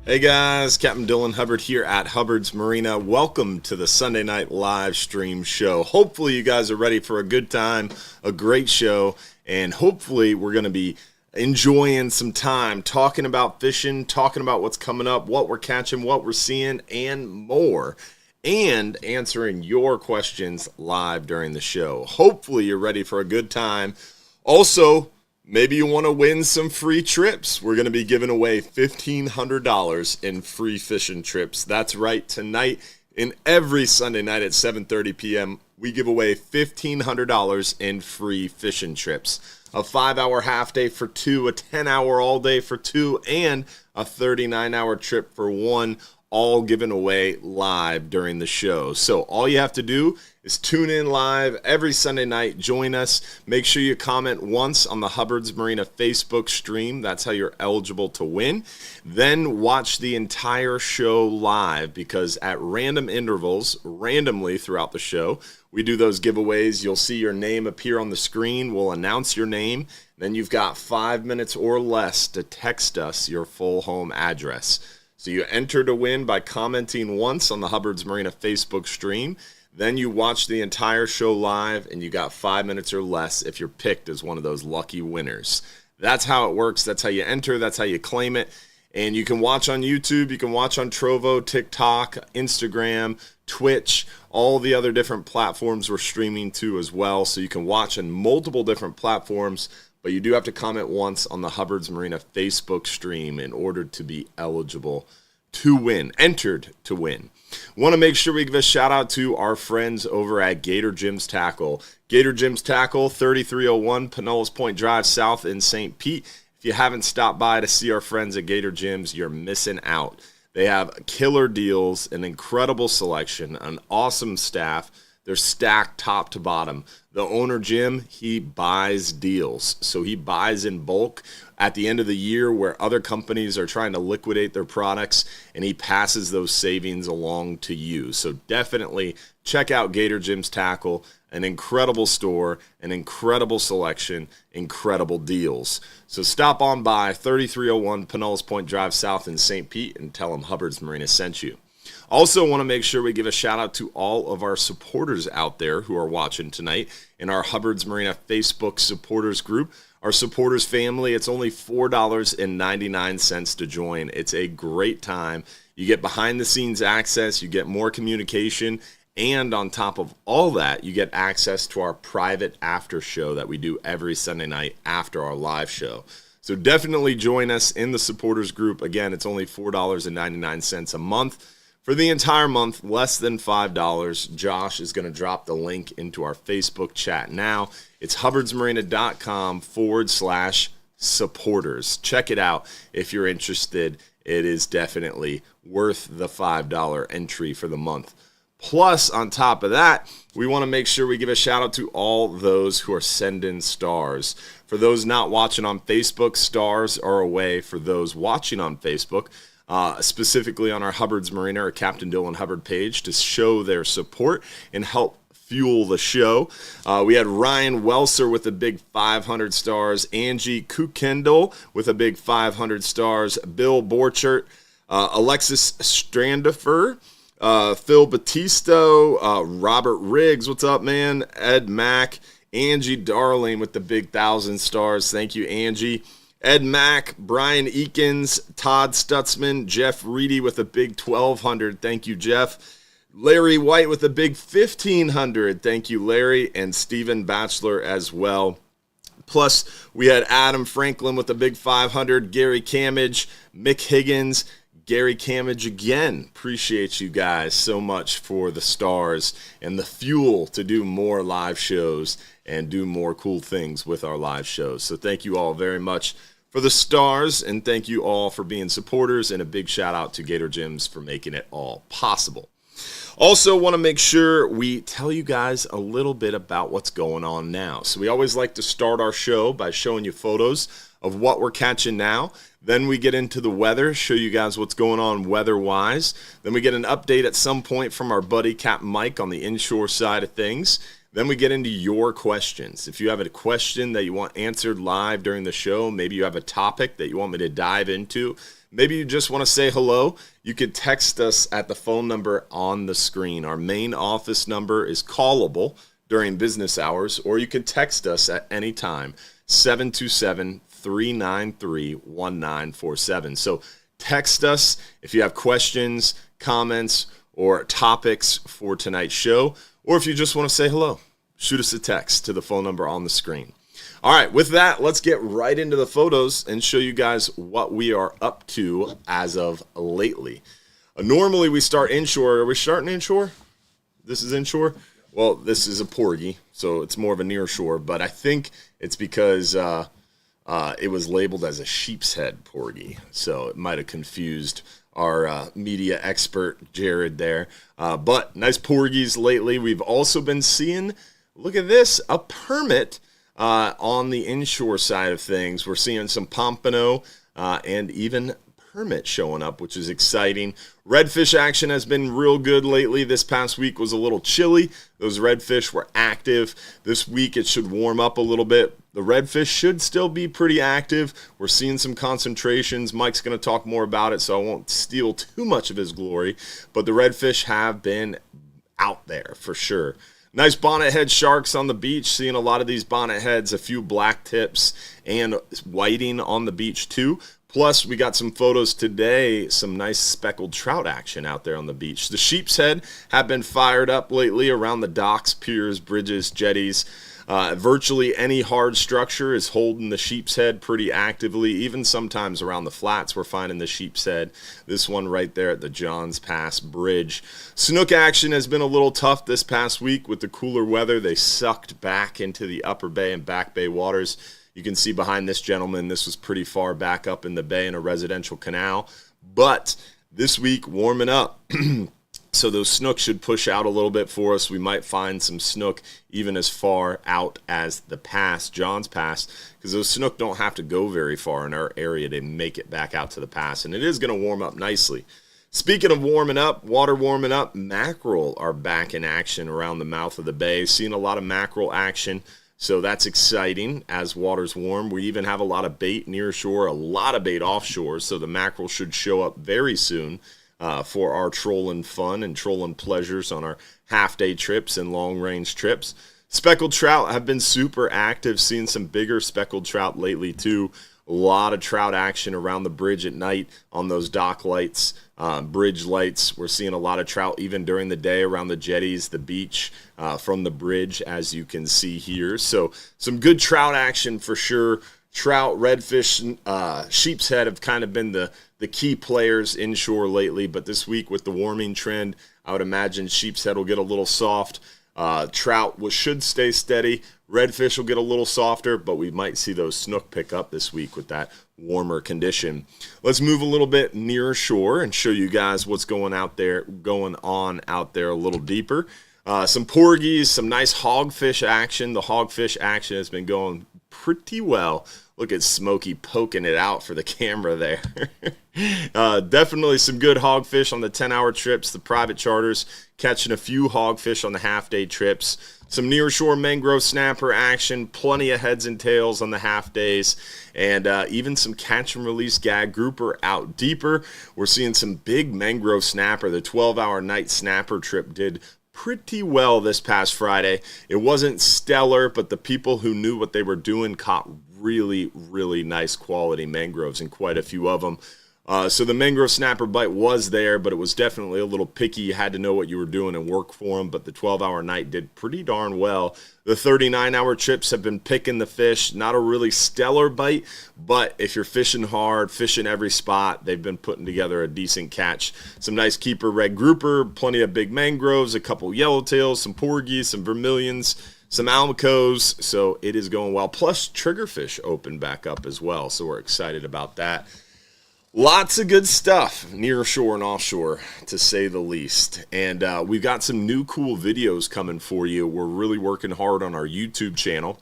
Hey guys, Captain Dylan Hubbard here at Hubbard's Marina. Welcome to the Sunday night live stream show. Hopefully you guys are ready for a good time, a great show, and hopefully we're going to be enjoying some time talking about fishing, talking about what's coming up, what we're catching, what we're seeing, and more, and answering your questions live during the show. Hopefully you're ready for a good time. Also, maybe you want to win some free trips. We're going to be giving away $1,500 in free fishing trips. That's right. Tonight and every Sunday night at 7:30 p.m., we give away $1,500 in free fishing trips. A 5-hour half day for 2, a 10-hour all day for 2, and a 39-hour trip for 1, all given away live during the show. So all you have to do is tune in live every Sunday night. Join us. Make sure you comment once on the Hubbard's Marina Facebook stream. That's how you're eligible to win. Then watch the entire show live, because at random intervals, randomly throughout the show, we do those giveaways. You'll see your name appear on the screen. We'll announce your name. Then you've got 5 minutes or less to text us your full home address. So you enter to win by commenting once on the Hubbard's Marina Facebook stream. Then you watch the entire show live, and you got 5 minutes or less if you're picked as one of those lucky winners. That's how it works. That's how you enter. That's how you claim it. And you can watch on YouTube. You can watch on Trovo, TikTok, Instagram, Twitch, all the other different platforms we're streaming to as well. So you can watch on multiple different platforms. But you do have to comment once on the Hubbard's Marina Facebook stream in order to be eligible to win, entered to win. Want to make sure we give a shout out to our friends over at Gator Jim's Tackle. Gator Jim's Tackle, 3301 Pinellas Point Drive South in St. Pete. If you haven't stopped by to see our friends at Gator Jim's, you're missing out. They have killer deals, an incredible selection, an awesome staff. They're stacked top to bottom. The owner, Jim, he buys deals. So he buys in bulk at the end of the year where other companies are trying to liquidate their products, and he passes those savings along to you. So definitely check out Gator Jim's Tackle, an incredible store, an incredible selection, incredible deals. So stop on by 3301 Pinellas Point Drive South in St. Pete and tell them Hubbard's Marina sent you. Also want to make sure we give a shout out to all of our supporters out there who are watching tonight in our Hubbard's Marina Facebook supporters group. Our supporters family, it's only $4.99 to join. It's a great time. You get behind the scenes access, you get more communication, and on top of all that, you get access to our private after show that we do every Sunday night after our live show. So definitely join us in the supporters group. Again, it's only $4.99 a month. For the entire month, less than $5. Josh is going to drop the link into our Facebook chat now. It's hubbardsmarina.com/supporters. Check it out if you're interested. It is definitely worth the $5 entry for the month. Plus, on top of that, we want to make sure we give a shout out to all those who are sending stars. For those not watching on Facebook, stars are a way for those watching on Facebook, specifically on our Hubbard's Marina or Captain Dylan Hubbard page, to show their support and help fuel the show. We had Ryan Welser with a big 500 stars, Angie Kukendall with a big 500 stars, Bill Borchert, Alexis Strandifer, Phil Battisto, Robert Riggs, what's up, man? Ed Mack, Angie Darling with the big 1,000 stars. Thank you, Angie. Ed Mack, Brian Eakins, Todd Stutzman, Jeff Reedy with a big 1,200. Thank you, Jeff. Larry White with a big 1,500. Thank you, Larry. And Stephen Batchelor as well. Plus, we had Adam Franklin with a big 500, Gary Camage, Mick Higgins, Gary Camage again. Appreciate you guys so much for the stars and the fuel to do more live shows and do more cool things with our live shows. So thank you all very much for the stars, and thank you all for being supporters, and a big shout out to Gator Gyms for making it all possible. Also want to make sure we tell you guys a little bit about what's going on now. So we always like to start our show by showing you photos of what we're catching now. Then we get into the weather, show you guys what's going on weather-wise. Then we get an update at some point from our buddy Capt Mike on the inshore side of things. Then we get into your questions. If you have a question that you want answered live during the show, maybe you have a topic that you want me to dive into, maybe you just want to say hello, you could text us at the phone number on the screen. Our main office number is callable during business hours, or you can text us at any time, 727-393-1947. So text us if you have questions, comments, or topics for tonight's show, or if you just want to say hello, shoot us a text to the phone number on the screen. All right, with that, let's get right into the photos and show you guys what we are up to as of lately. Normally, we start inshore. Are we starting inshore? This is inshore? Well, this is a porgy, so it's more of a near shore, but I think it's because it was labeled as a sheep's head porgy, so it might have confused our media expert, Jared, there. But nice porgies lately. We've also been seeing, look at this, a permit on the inshore side of things. We're seeing some pompano and even permit showing up, which is exciting. Redfish action has been real good lately. This past week was a little chilly. Those redfish were active. This week it should warm up a little bit. The redfish should still be pretty active. We're seeing some concentrations. Mike's going to talk more about it, so I won't steal too much of his glory. But the redfish have been out there for sure. Nice bonnet head sharks on the beach. Seeing a lot of these bonnet heads, a few black tips, and whiting on the beach too. Plus, we got some photos today, some nice speckled trout action out there on the beach. The sheep's head have been fired up lately around the docks, piers, bridges, jetties. Virtually any hard structure is holding the sheep's head pretty actively. Even sometimes around the flats, we're finding the sheep's head. This one right there at the Johns Pass Bridge. Snook action has been a little tough this past week with the cooler weather. They sucked back into the upper bay and back bay waters. You can see behind this gentleman, this was pretty far back up in the bay in a residential canal. But this week, warming up. So those snook should push out a little bit for us. We might find some snook even as far out as the pass, Johns Pass, because those snook don't have to go very far in our area to make it back out to the pass. And it is going to warm up nicely. Speaking of warming up, water warming up, mackerel are back in action around the mouth of the bay. Seeing a lot of mackerel action. So that's exciting as water's warm. We even have a lot of bait near shore, a lot of bait offshore. So the mackerel should show up very soon for our trolling fun and trolling pleasures on our half-day trips and long-range trips. Speckled trout have been super active. Seeing some bigger speckled trout lately too. A lot of trout action around the bridge at night on those dock lights, bridge lights. We're seeing a lot of trout even during the day around the jetties, the beach, from the bridge, as you can see here. So some good trout action for sure. Trout, redfish, sheep's head have kind of been the key players inshore lately. But this week with the warming trend, I would imagine sheep's head will get a little soft. Trout should stay steady. Redfish will get a little softer, but we might see those snook pick up this week with that warmer condition. Let's move a little bit nearer shore and show you guys what's going on out there a little deeper. Some porgies, some nice hogfish action. The hogfish action has been going pretty well. Look at Smokey poking it out for the camera there. Definitely some good hogfish on the 10-hour trips, the private charters, catching a few hogfish on the half-day trips. Some nearshore mangrove snapper action, plenty of heads and tails on the half days, and even some catch and release gag grouper out deeper. We're seeing some big mangrove snapper. The 12-hour night snapper trip did pretty well this past Friday. It wasn't stellar, but the people who knew what they were doing caught really, really nice quality mangroves, and quite a few of them. So the mangrove snapper bite was there, but it was definitely a little picky. You had to know what you were doing and work for them, but the 12-hour night did pretty darn well. The 39-hour trips have been picking the fish. Not a really stellar bite, but if you're fishing hard, fishing every spot, they've been putting together a decent catch. Some nice keeper red grouper, plenty of big mangroves, a couple yellowtails, some porgies, some vermilions, some almacos, so it is going well. Plus, triggerfish opened back up as well, so we're excited about that. Lots of good stuff near shore and offshore, to say the least. And we've got some new cool videos coming for you. We're really working hard on our YouTube channel.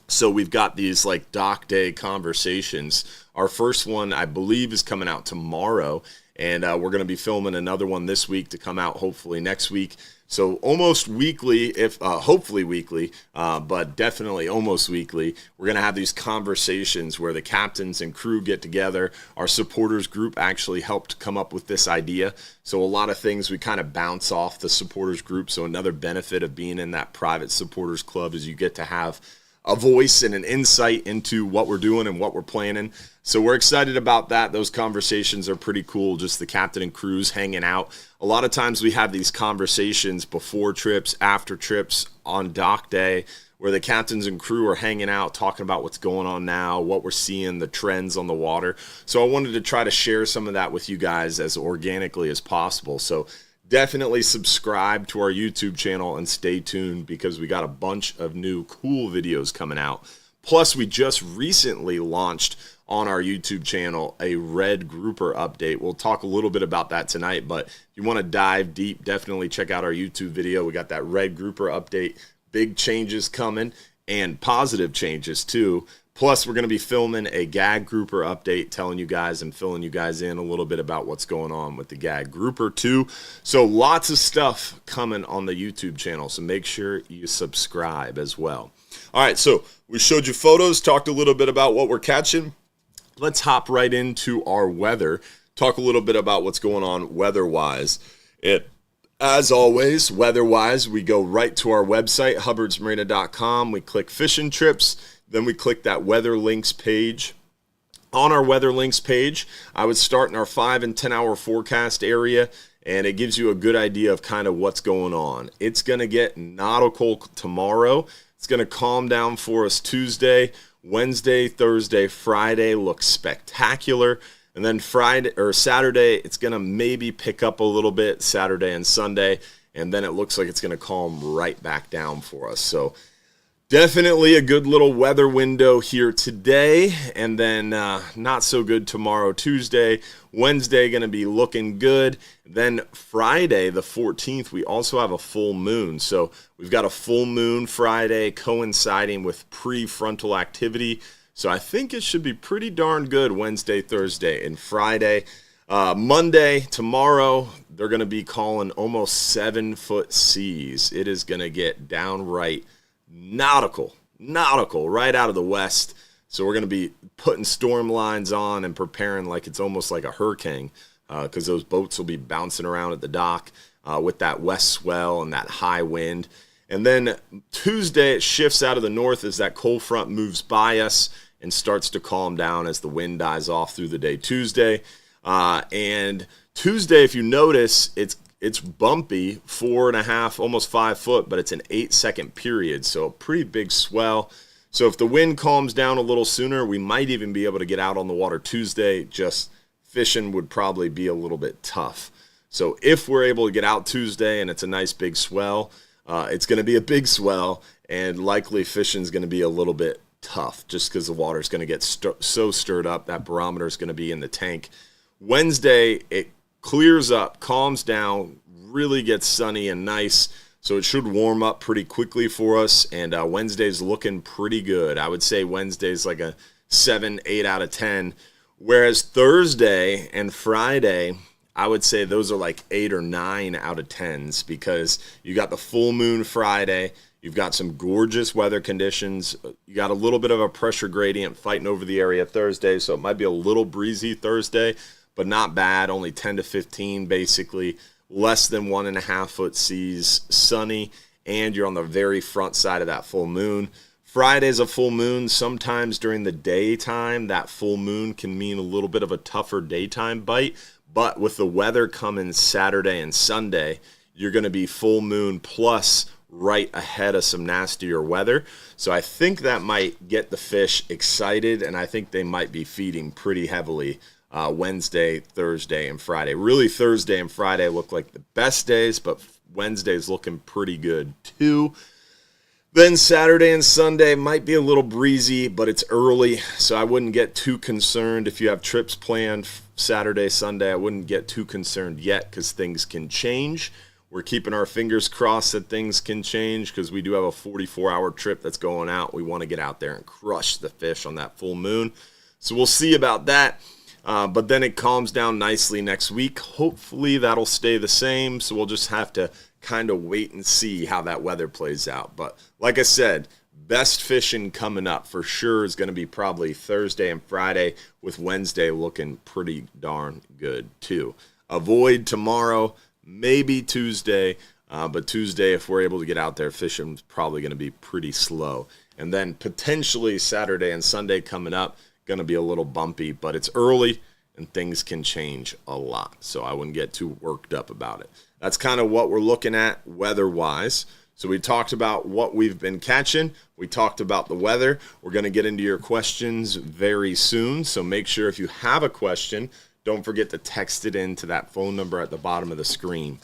So we've got these like dock day conversations. Our first one, I believe, is coming out tomorrow. and we're going to be filming another one this week to come out hopefully next week. So almost weekly, if hopefully weekly, but definitely almost weekly, we're going to have these conversations where the captains and crew get together. Our supporters group actually helped come up with this idea. So a lot of things we kind of bounce off the supporters group. So another benefit of being in that private supporters club is you get to have a voice and an insight into what we're doing and what we're planning. So we're excited about that. Those conversations are pretty cool, just the captain and crews hanging out. A lot of times we have these conversations before trips, after trips, on dock day, where the captains and crew are hanging out, talking about what's going on now, what we're seeing, the trends on the water. So I wanted to try to share some of that with you guys as organically as possible. So definitely subscribe to our YouTube channel and stay tuned, because we got a bunch of new cool videos coming out. Plus, we just recently launched on our YouTube channel a red grouper update. We'll talk a little bit about that tonight, but if you want to dive deep, definitely check out our YouTube video. We got that red grouper update. Big changes coming, and positive changes too. Plus, we're going to be filming a gag grouper update, telling you guys and filling you guys in a little bit about what's going on with the gag grouper too. So lots of stuff coming on the YouTube channel, so make sure you subscribe as well. All right, so we showed you photos, talked a little bit about what we're catching. Let's hop right into our weather, talk a little bit about what's going on weather-wise. As always, weather-wise, we go right to our website, hubbardsmarina.com. We click fishing trips. Then we click that weather links page. On our weather links page, I would start in our 5 and 10 hour forecast area, and it gives you a good idea of kind of what's going on. It's going to get nautical tomorrow. It's going to calm down for us Tuesday. Wednesday, Thursday, Friday looks spectacular. And then Friday or Saturday, it's going to maybe pick up a little bit, Saturday and Sunday, and then it looks like it's going to calm right back down for us. So definitely a good little weather window here today, and then not so good tomorrow, Tuesday. Wednesday going to be looking good. Then Friday, the 14th, we also have a full moon. So we've got a full moon Friday coinciding with prefrontal activity. So I think it should be pretty darn good Wednesday, Thursday, and Friday. Monday, tomorrow, they're going to be calling almost 7-foot seas. It is going to get downright nautical right out of the west. So we're going to be putting storm lines on and preparing like it's almost like a hurricane, because those boats will be bouncing around at the dock with that west swell and that high wind. And then Tuesday, it shifts out of the north as that cold front moves by us and starts to calm down as the wind dies off through the day Tuesday. And Tuesday, if you notice, it's bumpy, 4.5, almost 5 foot, but it's an 8-second period, so a pretty big swell. So if the wind calms down a little sooner, we might even be able to get out on the water Tuesday. Just fishing would probably be a little bit tough. So if we're able to get out Tuesday and it's a nice big swell, it's going to be a big swell, and likely fishing's going to be a little bit tough just because the water's going to get so stirred up. That barometer is going to be in the tank. Wednesday, it clears up, calms down, really gets sunny and nice, so it should warm up pretty quickly for us, and Wednesday's looking pretty good. I would say Wednesday's like a 7, 8 out of 10, whereas Thursday and Friday, I would say those are like 8 or 9 out of 10s, because you got the full moon Friday, you've got some gorgeous weather conditions, you got a little bit of a pressure gradient fighting over the area Thursday, so it might be a little breezy Thursday, but not bad, only 10 to 15 basically, less than 1.5 foot seas, sunny, and you're on the very front side of that full moon. Friday's a full moon. Sometimes during the daytime, that full moon can mean a little bit of a tougher daytime bite, but with the weather coming Saturday and Sunday, you're going to be full moon plus right ahead of some nastier weather. So I think that might get the fish excited, and I think they might be feeding pretty heavily Wednesday, Thursday, and Friday. Really, Thursday and Friday look like the best days, but Wednesday's looking pretty good too. Then Saturday and Sunday might be a little breezy, but it's early, so I wouldn't get too concerned. If you have trips planned Saturday, Sunday, I wouldn't get too concerned yet, because things can change. We're keeping our fingers crossed that things can change, because we do have a 44-hour trip that's going out. We want to get out there and crush the fish on that full moon. So we'll see about that. But then it calms down nicely next week. Hopefully that'll stay the same, so we'll just have to kind of wait and see how that weather plays out. But like I said, best fishing coming up for sure is going to be probably Thursday and Friday, with Wednesday looking pretty darn good too. Avoid tomorrow, maybe Tuesday, but Tuesday, if we're able to get out there fishing, is probably going to be pretty slow. And then potentially Saturday and Sunday coming up, going to be a little bumpy, but it's early and things can change a lot. So I wouldn't get too worked up about it. That's kind of what we're looking at weather-wise. So we talked about what we've been catching. We talked about the weather. We're going to get into your questions very soon. So make sure if you have a question, don't forget to text it in to that phone number at the bottom of the screen.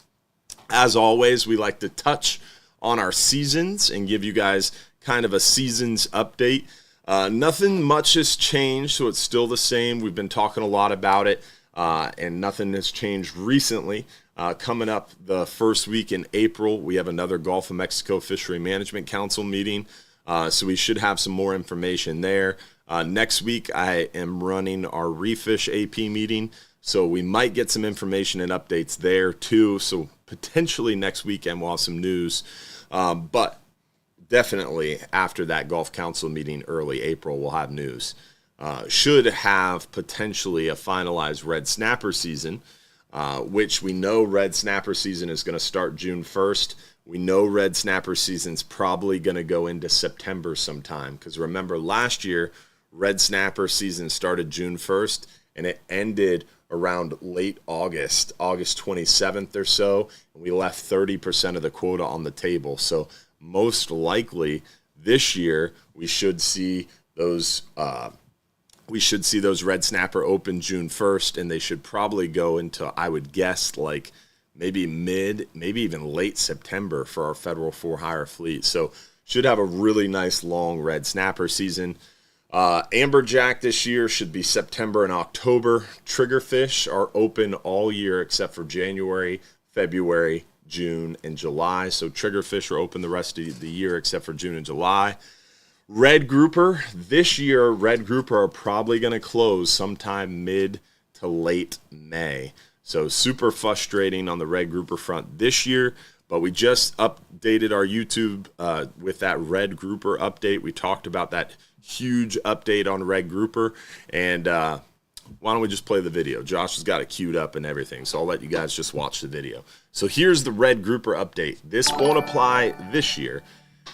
As always, we like to touch on our seasons and give you guys kind of a seasons update. Nothing much has changed, so it's still the same. We've been talking a lot about it, and nothing has changed recently. Coming up the first week in April, we have another Gulf of Mexico Fishery Management Council meeting, so we should have some more information there. Next week, I am running our Refish AP meeting, so we might get some information and updates there too. So potentially next weekend we'll have some news, but definitely after that Gulf Council meeting early April, we'll have news. Should have potentially a finalized red snapper season, which we know red snapper season is going to start June 1st. We know red snapper season's probably going to go into September sometime, because remember last year, red snapper season started June 1st and it ended around late August 27th or so, and we left 30% of the quota on the table. So most likely this year we should see those red snapper open June 1st, and they should probably go into, I would guess, like maybe maybe even late September for our federal for-hire fleet. So should have a really nice long red snapper season. Amberjack this year should be September and October. Triggerfish are open all year except for January, February, June, and July. So triggerfish are open the rest of the year except for June and July. Red grouper, this year, red grouper are probably going to close sometime mid to late May. So super frustrating on the red grouper front this year, but we just updated our YouTube with that red grouper update. We talked about that huge update on red grouper, and why don't we just play the video? Josh has got it queued up and everything, so I'll let you guys just watch the video. So here's the red grouper update. This won't apply this year.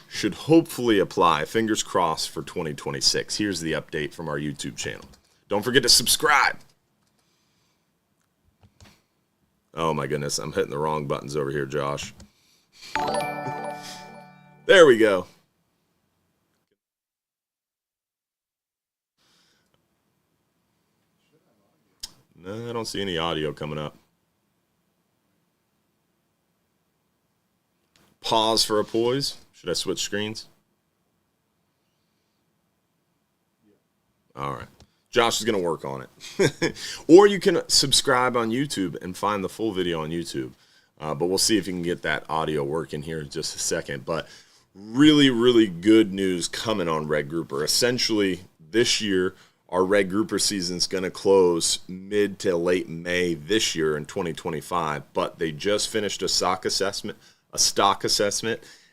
Should hopefully apply, fingers crossed, for 2026. Here's the update from our YouTube channel. Don't forget to subscribe. Oh my goodness, I'm hitting the wrong buttons over here, Josh. There we go. No, I don't see any audio coming up. Pause for a poise. Should I switch screens? All right. Josh is going to work on it. Or you can subscribe on YouTube and find the full video on YouTube. But we'll see if you can get that audio working here in just a second. But really, really good news coming on red grouper. Essentially, this year, our red grouper season is going to close mid to late May this year in 2025. But they just finished a stock assessment.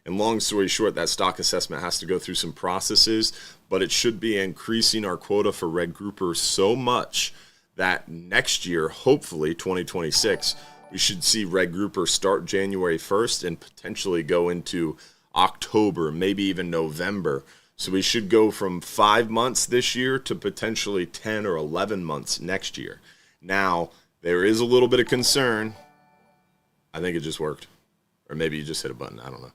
And long story short, that stock assessment has to go through some processes, but it should be increasing our quota for red grouper so much that next year, hopefully 2026, we should see red grouper start January 1st and potentially go into October, maybe even November. So we should go from 5 months this year to potentially 10 or 11 months next year. Now, there is a little bit of concern. I think it just worked. Or maybe you just hit a button. I don't know.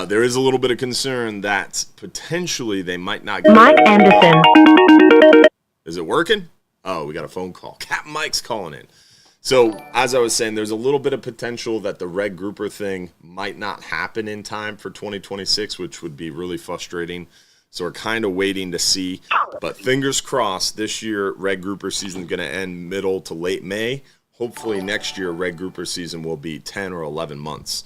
There is a little bit of concern that potentially they might not get Mike Anderson. Is it working? Oh, we got a phone call. Capt Mike's calling in. So, as I was saying, there's a little bit of potential that the red grouper thing might not happen in time for 2026, which would be really frustrating. So we're kind of waiting to see. But fingers crossed, this year, red grouper season is going to end middle to late May. Hopefully next year, red grouper season will be 10 or 11 months.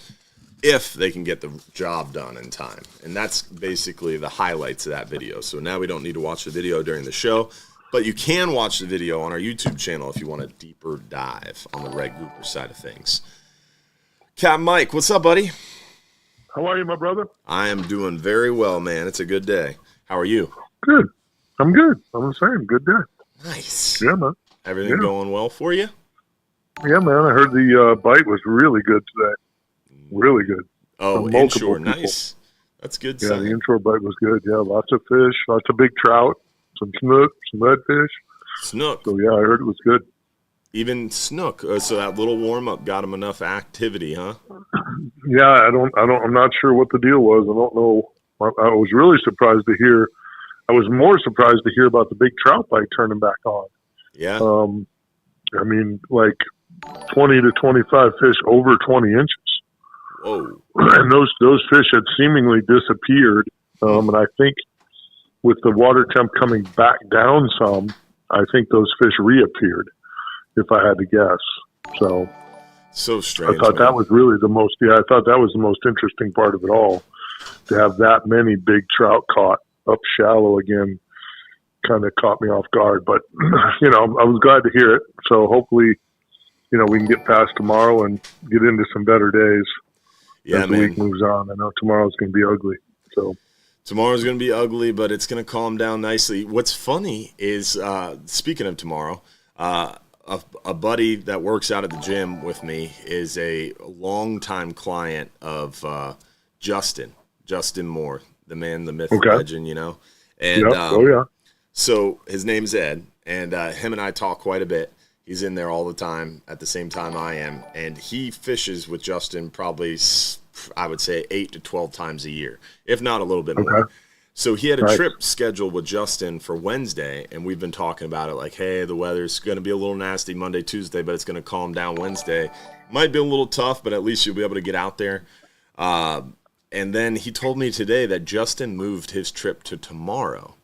If they can get the job done in time. And that's basically the highlights of that video. So now we don't need to watch the video during the show. But you can watch the video on our YouTube channel if you want a deeper dive on the red grouper side of things. Capt Mike, what's up, buddy? How are you, my brother? I am doing very well, man. It's a good day. How are you? Good. I'm good. I'm the same. Good day. Nice. Yeah, man. Everything going well for you? Yeah, man. I heard the bite was really good today. Really good. Oh, inshore. Nice. That's good. Yeah, sign. the inshore bite was good. Yeah, lots of fish, lots of big trout, some snook, some redfish. Snook. So, yeah, I heard it was good. Even snook. So that little warm-up got him enough activity, huh? Yeah, I'm not sure what the deal was. I don't know. I was really surprised to hear. I was more surprised to hear about the big trout bite turning back on. Yeah. I mean, like 20 to 25 fish over 20 inches. Whoa. And those fish had seemingly disappeared. And I think with the water temp coming back down some, I think those fish reappeared, if I had to guess. So strange. I thought that was really the most, I thought that was the most interesting part of it all, to have that many big trout caught up shallow again. Kind of caught me off guard, but I was glad to hear it. So hopefully, we can get past tomorrow and get into some better days as the week moves on. I know tomorrow's going to be ugly. So tomorrow's going to be ugly, but it's going to calm down nicely. What's funny is, speaking of tomorrow, a buddy that works out at the gym with me is a longtime client of Justin Moore, the man, the myth, the legend, And so his name's Ed, and him and I talk quite a bit. He's in there all the time at the same time I am, and he fishes with Justin probably, I would say, 8 to 12 times a year, if not a little bit more. So he had a trip scheduled with Justin for Wednesday, and we've been talking about it like, hey, the weather's going to be a little nasty Monday, Tuesday, but it's going to calm down Wednesday. Might be a little tough, but at least you'll be able to get out there. And then he told me today that Justin moved his trip to tomorrow.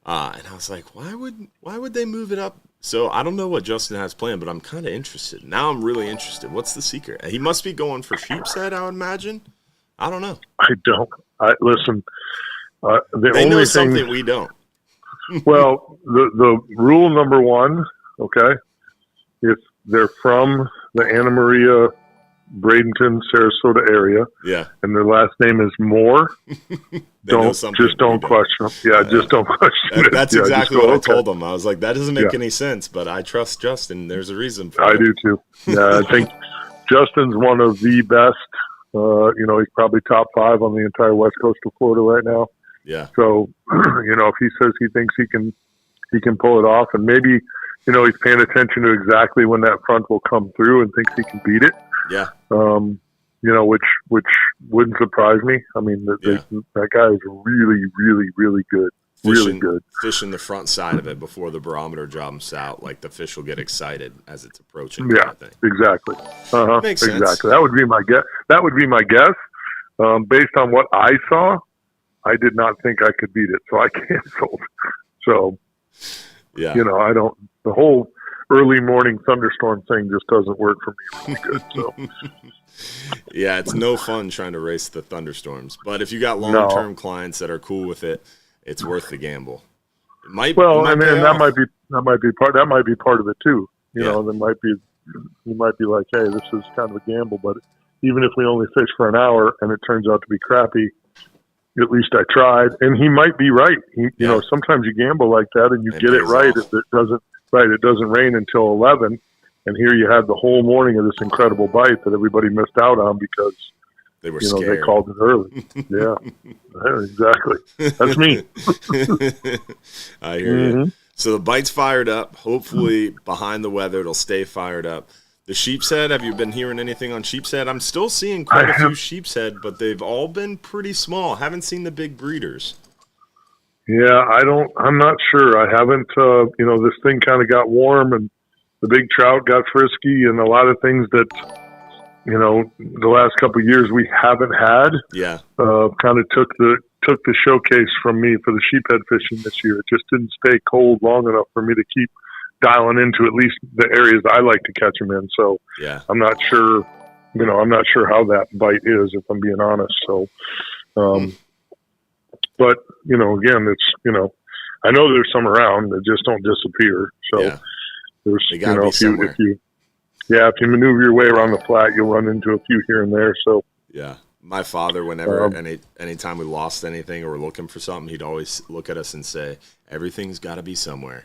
And I was like, why would they move it up? So I don't know what Justin has planned, but I'm kind of interested. Now I'm really interested. What's the secret? He must be going for sheepshead, I would imagine. I don't know. I don't. Listen. They know something we don't. Well, the rule number one, if they're from the Anna Maria, Bradenton, Sarasota area, and their last name is Moore, don't question them. Just don't question it. That's exactly what I told them. I was like, that doesn't make any sense, but I trust Justin. There's a reason for it. I do too. Yeah, I think Justin's one of the best. He's probably top 5 on the entire west coast of Florida right now. Yeah. So, if he says he thinks he can pull it off, and maybe, he's paying attention to exactly when that front will come through and thinks he can beat it. Yeah. Which wouldn't surprise me. I mean, that guy is really, really, really good. Really good. Fishing the front side of it before the barometer jumps out, like the fish will get excited as it's approaching. Yeah, exactly. Makes sense. Exactly. That would be my guess. Based on what I saw, I did not think I could beat it, so I canceled. So, I don't. The whole early morning thunderstorm thing just doesn't work for me really good. So. Yeah, it's no fun trying to race the thunderstorms. But if you got long-term clients that are cool with it, it's worth the gamble. That might be part of it too. You might be like, hey, this is kind of a gamble, but even if we only fish for an hour and it turns out to be crappy, at least I tried. And he might be right. Sometimes you gamble like that and you get it right. If it doesn't rain until 11. And here you had the whole morning of this incredible bite that everybody missed out on because they were scared. They called it early. Yeah, exactly. That's me. I hear you. So the bite's fired up. Hopefully behind the weather it'll stay fired up. The sheepshead, have you been hearing anything on sheepshead? I'm still seeing quite a few sheepshead, but they've all been pretty small. Haven't seen the big breeders. Yeah, I'm not sure. I haven't, this thing kind of got warm and the big trout got frisky and a lot of things that, the last couple of years we haven't had. Yeah. Kind of took the showcase from me for the sheephead fishing this year. It just didn't stay cold long enough for me to keep dialing into at least the areas I like to catch them in. So I'm not sure, how that bite is, if I'm being honest. So, but again, it's, I know there's some around that just don't disappear. So Yeah. there's, They gotta be somewhere. if you maneuver your way around the flat, you'll run into a few here and there. So yeah, my father, whenever anytime we lost anything or were looking for something, he'd always look at us and say, "Everything's got to be somewhere."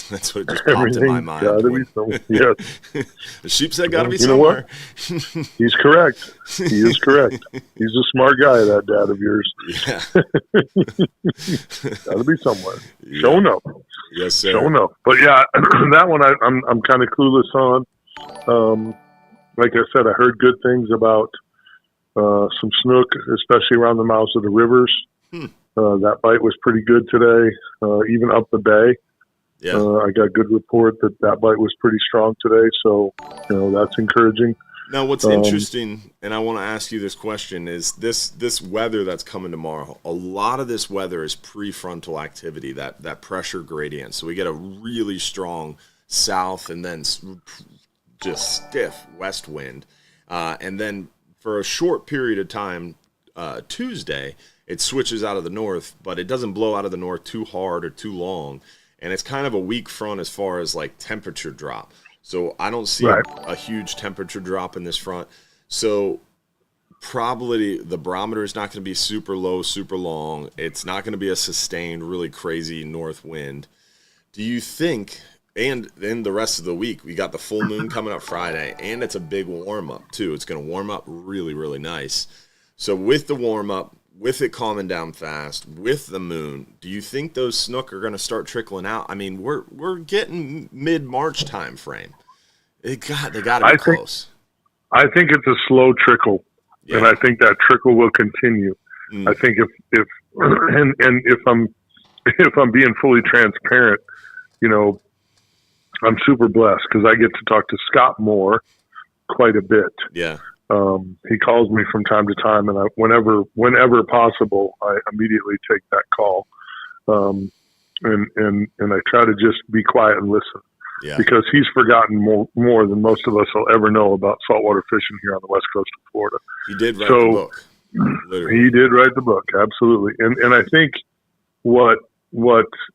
That's what just popped in my mind. Yes. The sheep said got to be somewhere. He's correct. He is correct. He's a smart guy, that dad of yours. Yeah. Got to be somewhere. Yeah. Showing up. Yes, sir. Showing up. But yeah, that one I'm kind of clueless on. Like I said, I heard good things about some snook, especially around the mouths of the rivers. That bite was pretty good today, even up the bay. Yeah. I got good report that bite was pretty strong today, so that's encouraging. Now, what's interesting, and I want to ask you this question, is this weather that's coming tomorrow. A lot of this weather is prefrontal activity, that pressure gradient. So we get a really strong south and then just stiff west wind, and then for a short period of time, Tuesday, it switches out of the north, but it doesn't blow out of the north too hard or too long. And it's kind of a weak front as far as like temperature drop. So I don't see a huge temperature drop in this front. So probably the barometer is not going to be super low, super long. It's not going to be a sustained, really crazy north wind. Do you think, and then the rest of the week, we got the full moon coming up Friday, and it's a big warm-up too. It's going to warm up really, really nice. So with the warm-up, with it calming down fast, with the moon, do you think those snook are going to start trickling out? I mean, we're getting mid-March time frame. They got to be close. I think it's a slow trickle, and I think that trickle will continue. I think if I'm being fully transparent, I'm super blessed because I get to talk to Scott Moore quite a bit. Yeah. He calls me from time to time, and whenever possible, I immediately take that call. And I try to just be quiet and listen, because he's forgotten more than most of us will ever know about saltwater fishing here on the west coast of Florida. He did write the book. Literally. He did write the book, absolutely. And I think what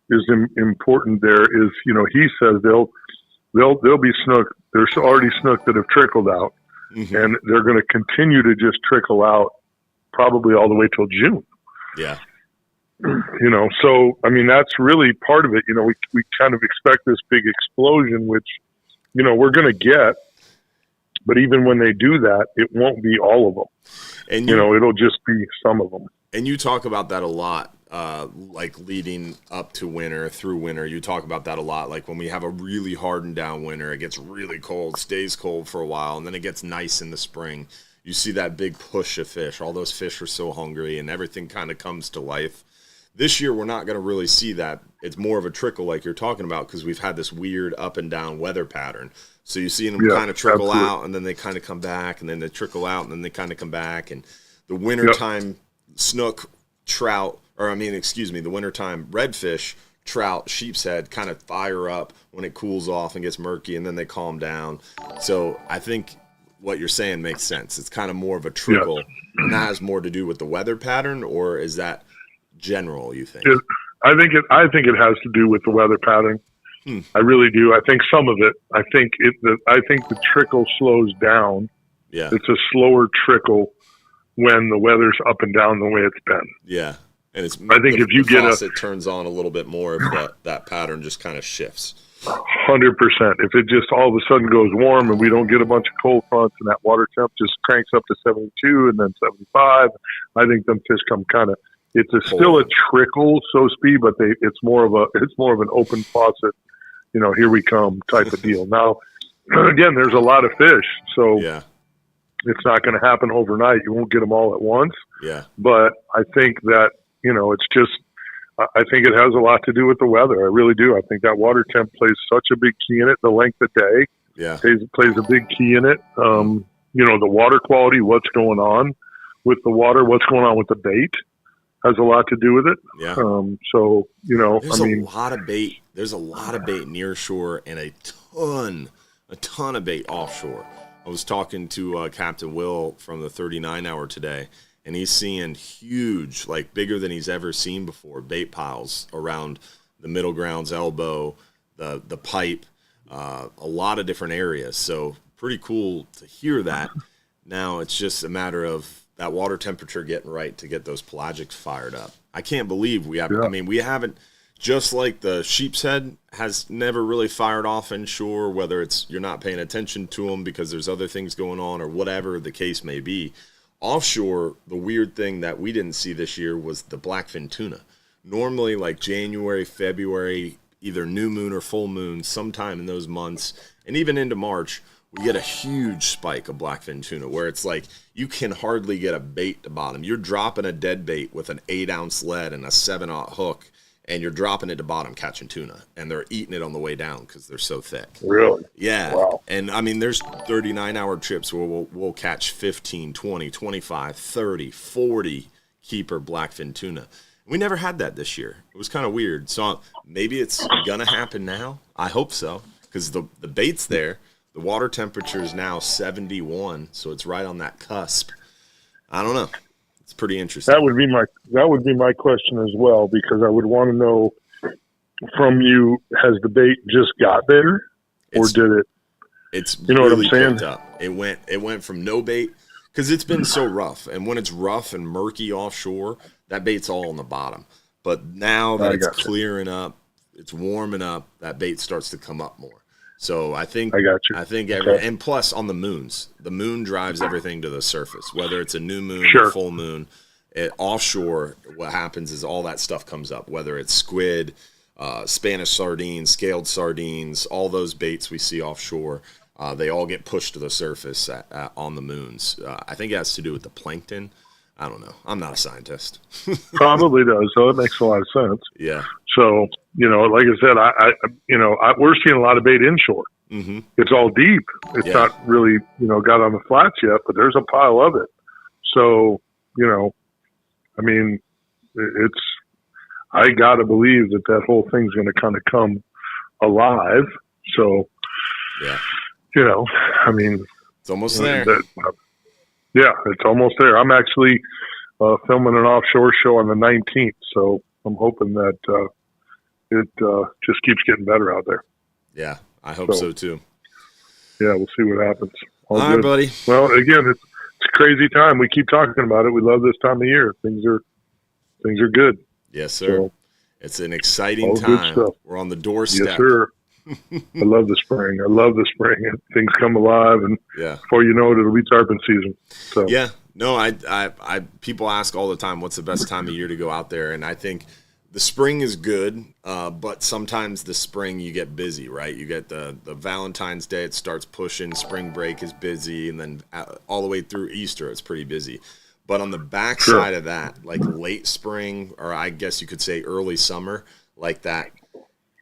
is important there is, he says there'll be snook. There's already snook that have trickled out. Mm-hmm. And they're going to continue to just trickle out probably all the way till June. Yeah. So, I mean, that's really part of it. We kind of expect this big explosion, which, we're going to get. But even when they do that, it won't be all of them. And it'll just be some of them. And you talk about that a lot. Like leading up to winter, through winter, you talk about that a lot. Like when we have a really hardened down winter, it gets really cold, stays cold for a while, and then it gets nice in the spring. You see that big push of fish. All those fish are so hungry, and everything kind of comes to life. This year, we're not going to really see that. It's more of a trickle like you're talking about because we've had this weird up and down weather pattern. So you see them kind of trickle out, and then they kind of come back, and then they trickle out, and then they kind of come back. And the wintertime snook, trout, the wintertime redfish, trout, sheep's head kind of fire up when it cools off and gets murky, and then they calm down. So I think what you're saying makes sense. It's kind of more of a trickle, and that has more to do with the weather pattern, or is that general, you think? I think it has to do with the weather pattern. I really do. I think some of it. I think the trickle slows down. Yeah. It's a slower trickle when the weather's up and down the way it's been. Yeah. And I think if you get faucet turns on a little bit more, if that pattern just kind of shifts. 100%. If it just all of a sudden goes warm and we don't get a bunch of cold fronts and that water temp just cranks up to 72 and then 75, I think them fish come kind of. It's still a trickle, so to speak, but it's more of an open faucet. Here we come type of deal. Now, again, there's a lot of fish, so it's not going to happen overnight. You won't get them all at once. Yeah. But I think that. It's just, I think it has a lot to do with the weather. I really do. I think that water temp plays such a big key in it. The length of day plays a big key in it. The water quality, what's going on with the water, what's going on with the bait has a lot to do with it. Yeah. There's a lot of bait. There's a lot of bait near shore and a ton of bait offshore. I was talking to Captain Will from the 39 hour today, and he's seeing huge, like bigger than he's ever seen before, bait piles around the middle grounds, elbow, the pipe, a lot of different areas. So pretty cool to hear that. Now it's just a matter of that water temperature getting right to get those pelagics fired up. I can't believe we have. Yeah. I mean, we haven't. Just like the sheep's head has never really fired off inshore, whether it's you're not paying attention to them because there's other things going on or whatever the case may be. Offshore, the weird thing that we didn't see this year was the blackfin tuna. Normally, like January, February, either new moon or full moon, sometime in those months, and even into March, we get a huge spike of blackfin tuna where it's like you can hardly get a bait to bottom. You're dropping a dead bait with an 8-ounce lead and a 7/0 hook, and you're dropping it to bottom catching tuna, and they're eating it on the way down because they're so thick. Really? Yeah. Wow. And, I mean, there's 39-hour trips where we'll catch 15, 20, 25, 30, 40 keeper blackfin tuna. We never had that this year. It was kind of weird. So maybe it's going to happen now. I hope so because the bait's there. The water temperature is now 71, so it's right on that cusp. I don't know. It's pretty interesting. That would be my question as well, because I would want to know from you: has the bait just got there, or did it? It's you know really what I'm saying? picked up. It went from no bait because it's been so rough, and when it's rough and murky offshore, that bait's all on the bottom. But now that it's clearing up, it's warming up, that bait starts to come up more. So I think and plus on the moons, the moon drives everything to the surface, whether it's a new moon or full moon. Offshore, what happens is all that stuff comes up, whether it's squid, Spanish sardines, scaled sardines, all those baits we see offshore, they all get pushed to the surface on the moons. I think it has to do with the plankton. I don't know. I'm not a scientist. Probably does. So it makes a lot of sense. Yeah. So, like I said, we're seeing a lot of bait inshore. Mm-hmm. It's all deep. It's not really, got on the flats yet, but there's a pile of it. So, I mean, I got to believe that whole thing's going to kind of come alive. So, yeah, I mean, it's almost there. Yeah, it's almost there. I'm actually filming an offshore show on the 19th, so I'm hoping that it just keeps getting better out there. Yeah, I hope so too. Yeah, we'll see what happens. All right, buddy. Well, again, it's a crazy time. We keep talking about it. We love this time of year. Things are good. Yes, sir. So, it's an exciting time. We're on the doorstep. Yes, sir. I love the spring. Things come alive, and before you know it, it'll be tarpon season. So yeah, no, I people ask all the time, what's the best time of year to go out there? And I think the spring is good, but sometimes the spring you get busy, right? You get the Valentine's Day, it starts pushing. Spring break is busy, and then all the way through Easter, it's pretty busy. But on the backside of that, like late spring, or I guess you could say early summer, like that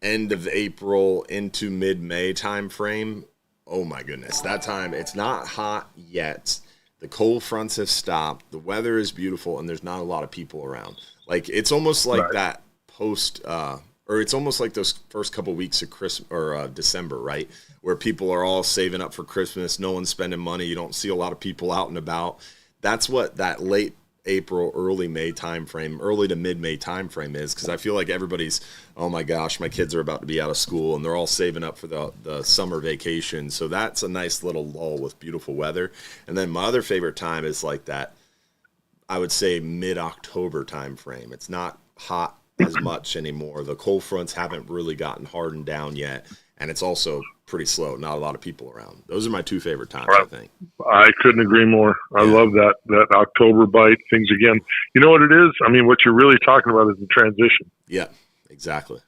end of April into mid-May time frame, oh my goodness, that time, it's not hot yet. The cold fronts have stopped. The weather is beautiful, and there's not a lot of people around. Like, it's almost like that or it's almost like those first couple weeks of Christmas or December, right, where people are all saving up for Christmas. No one's spending money. You don't see a lot of people out and about. That's what that late April, early May time frame, early to mid-May time frame is, because I feel like everybody's, oh my gosh, my kids are about to be out of school, and they're all saving up for the summer vacation. So that's a nice little lull with beautiful weather. And then my other favorite time is like that, I would say mid-October time frame. It's not hot as much anymore. The cold fronts haven't really gotten hardened down yet, and it's also pretty slow. Not a lot of people around. Those are my two favorite times, I think. I couldn't agree more. I love that October bite. Things again. You know what it is? I mean, what you're really talking about is the transition. Yeah, exactly.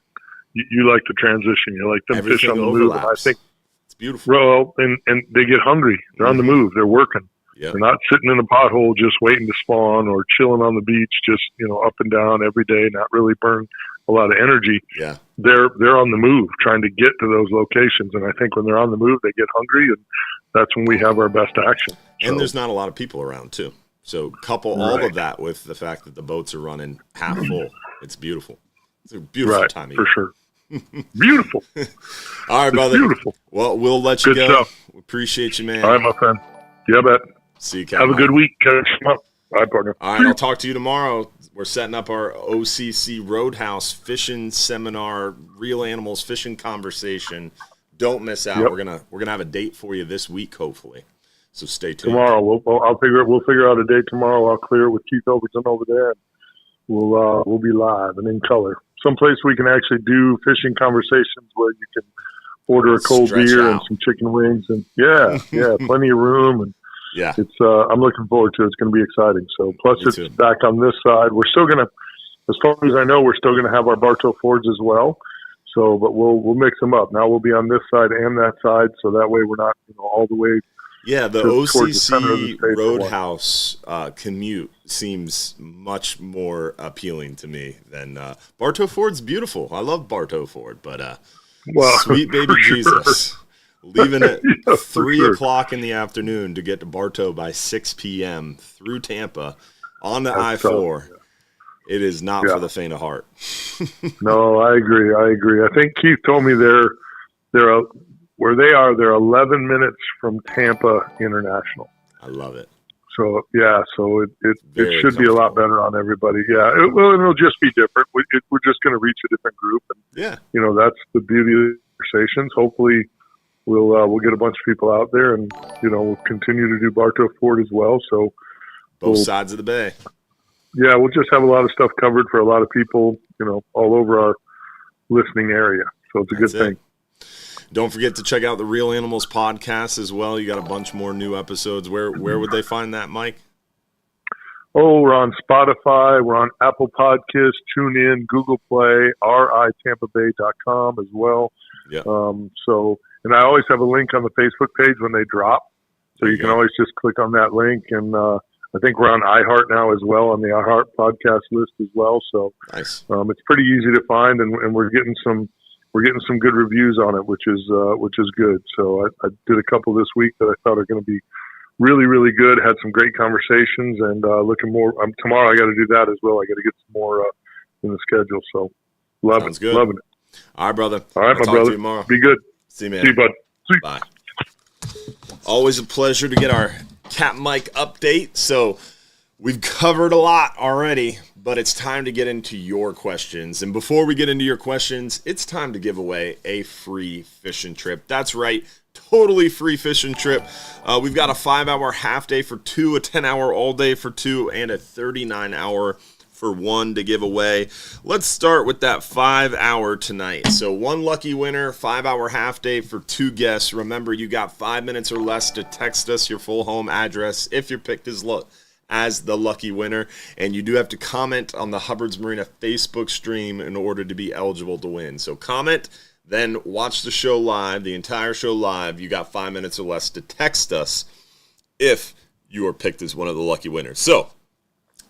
You like the transition. You like them fish on the move. I think it's beautiful. Well, and they get hungry. They're on the move. They're working. Yep. They're not sitting in a pothole just waiting to spawn, or chilling on the beach just up and down every day, not really burn a lot of energy. Yeah. They're on the move, trying to get to those locations. And I think when they're on the move, they get hungry, and that's when we have our best action. And there's not a lot of people around too. So couple all of that with the fact that the boats are running half full. It's beautiful. It's a beautiful time of year. For sure. Beautiful. All right, brother. Beautiful. Well, we'll let you go. Stuff. We appreciate you, man. All right, my friend. Yeah, bet. See you, Capt. Have a good week. Catch you up. All right, partner. All right, I'll talk to you tomorrow. We're setting up our OCC Roadhouse fishing seminar, real animals fishing conversation. Don't miss out. Yep. We're gonna have a date for you this week, hopefully. So stay tuned. Tomorrow, we'll figure out a date tomorrow. I'll clear it with Keith Overton over there. And we'll be live and in color. Someplace we can actually do fishing conversations where you can order a cold beer and some chicken wings, and plenty of room. And yeah, it's I'm looking forward to it. It's going to be exciting. So plus it's back on this side. We're still going to, as far as I know, we're still going to have our Bartow Fords as well. So, but we'll mix them up. Now we'll be on this side and that side, so that way we're not all the way. Yeah, the OCC Roadhouse commute seems much more appealing to me than Bartow Ford's beautiful. I love Bartow Ford, but sweet baby Jesus. Leaving at 3 o'clock in the afternoon to get to Bartow by 6 p.m. through Tampa on the I-4. It is not for the faint of heart. No, I agree. I think Keith told me they're where they are, they're 11 minutes from Tampa International. I love it. So, it should be a lot better on everybody. Yeah, it'll just be different. We're just going to reach a different group. And, that's the beauty of the conversations. Hopefully, we'll get a bunch of people out there, and, we'll continue to do Bartow Ford as well. So both sides of the bay. Yeah, we'll just have a lot of stuff covered for a lot of people, all over our listening area. So it's a good thing. Don't forget to check out the Real Animals podcast as well. You got a bunch more new episodes. Where would they find that, Mike? Oh, we're on Spotify. We're on Apple Podcasts, TuneIn, Google Play, ritampabay.com as well. Yeah. And I always have a link on the Facebook page when they drop. So you can always just click on that link. And I think we're on iHeart now as well, on the iHeart podcast list as well. So nice. It's pretty easy to find, and we're getting some good reviews on it, which is good. So I did a couple this week that I thought are going to be really, really good. Had some great conversations, and looking more. Tomorrow I got to do that as well. I got to get some more in the schedule. So loving it. All right, brother. All right, I'll my talk brother. to you tomorrow. Be good. See you, man. See you, bud. See. Bye. Always a pleasure to get our Capt Mike update. So we've covered a lot already, but it's time to get into your questions. And before we get into your questions, it's time to give away a free fishing trip. That's right, totally free fishing trip. We've got a 5-hour half day for 2, a 10-hour all day for 2, and a 39-hour for 1 to give away. Let's start with that 5-hour tonight. So 1 lucky winner, 5-hour half day for 2 guests. Remember, you got 5 minutes or less to text us your full home address if you're picked as the lucky winner, and you do have to comment on the Hubbard's Marina Facebook stream in order to be eligible to win. So comment, then watch the show live, the entire show live. You got 5 minutes or less to text us if you are picked as one of the lucky winners. So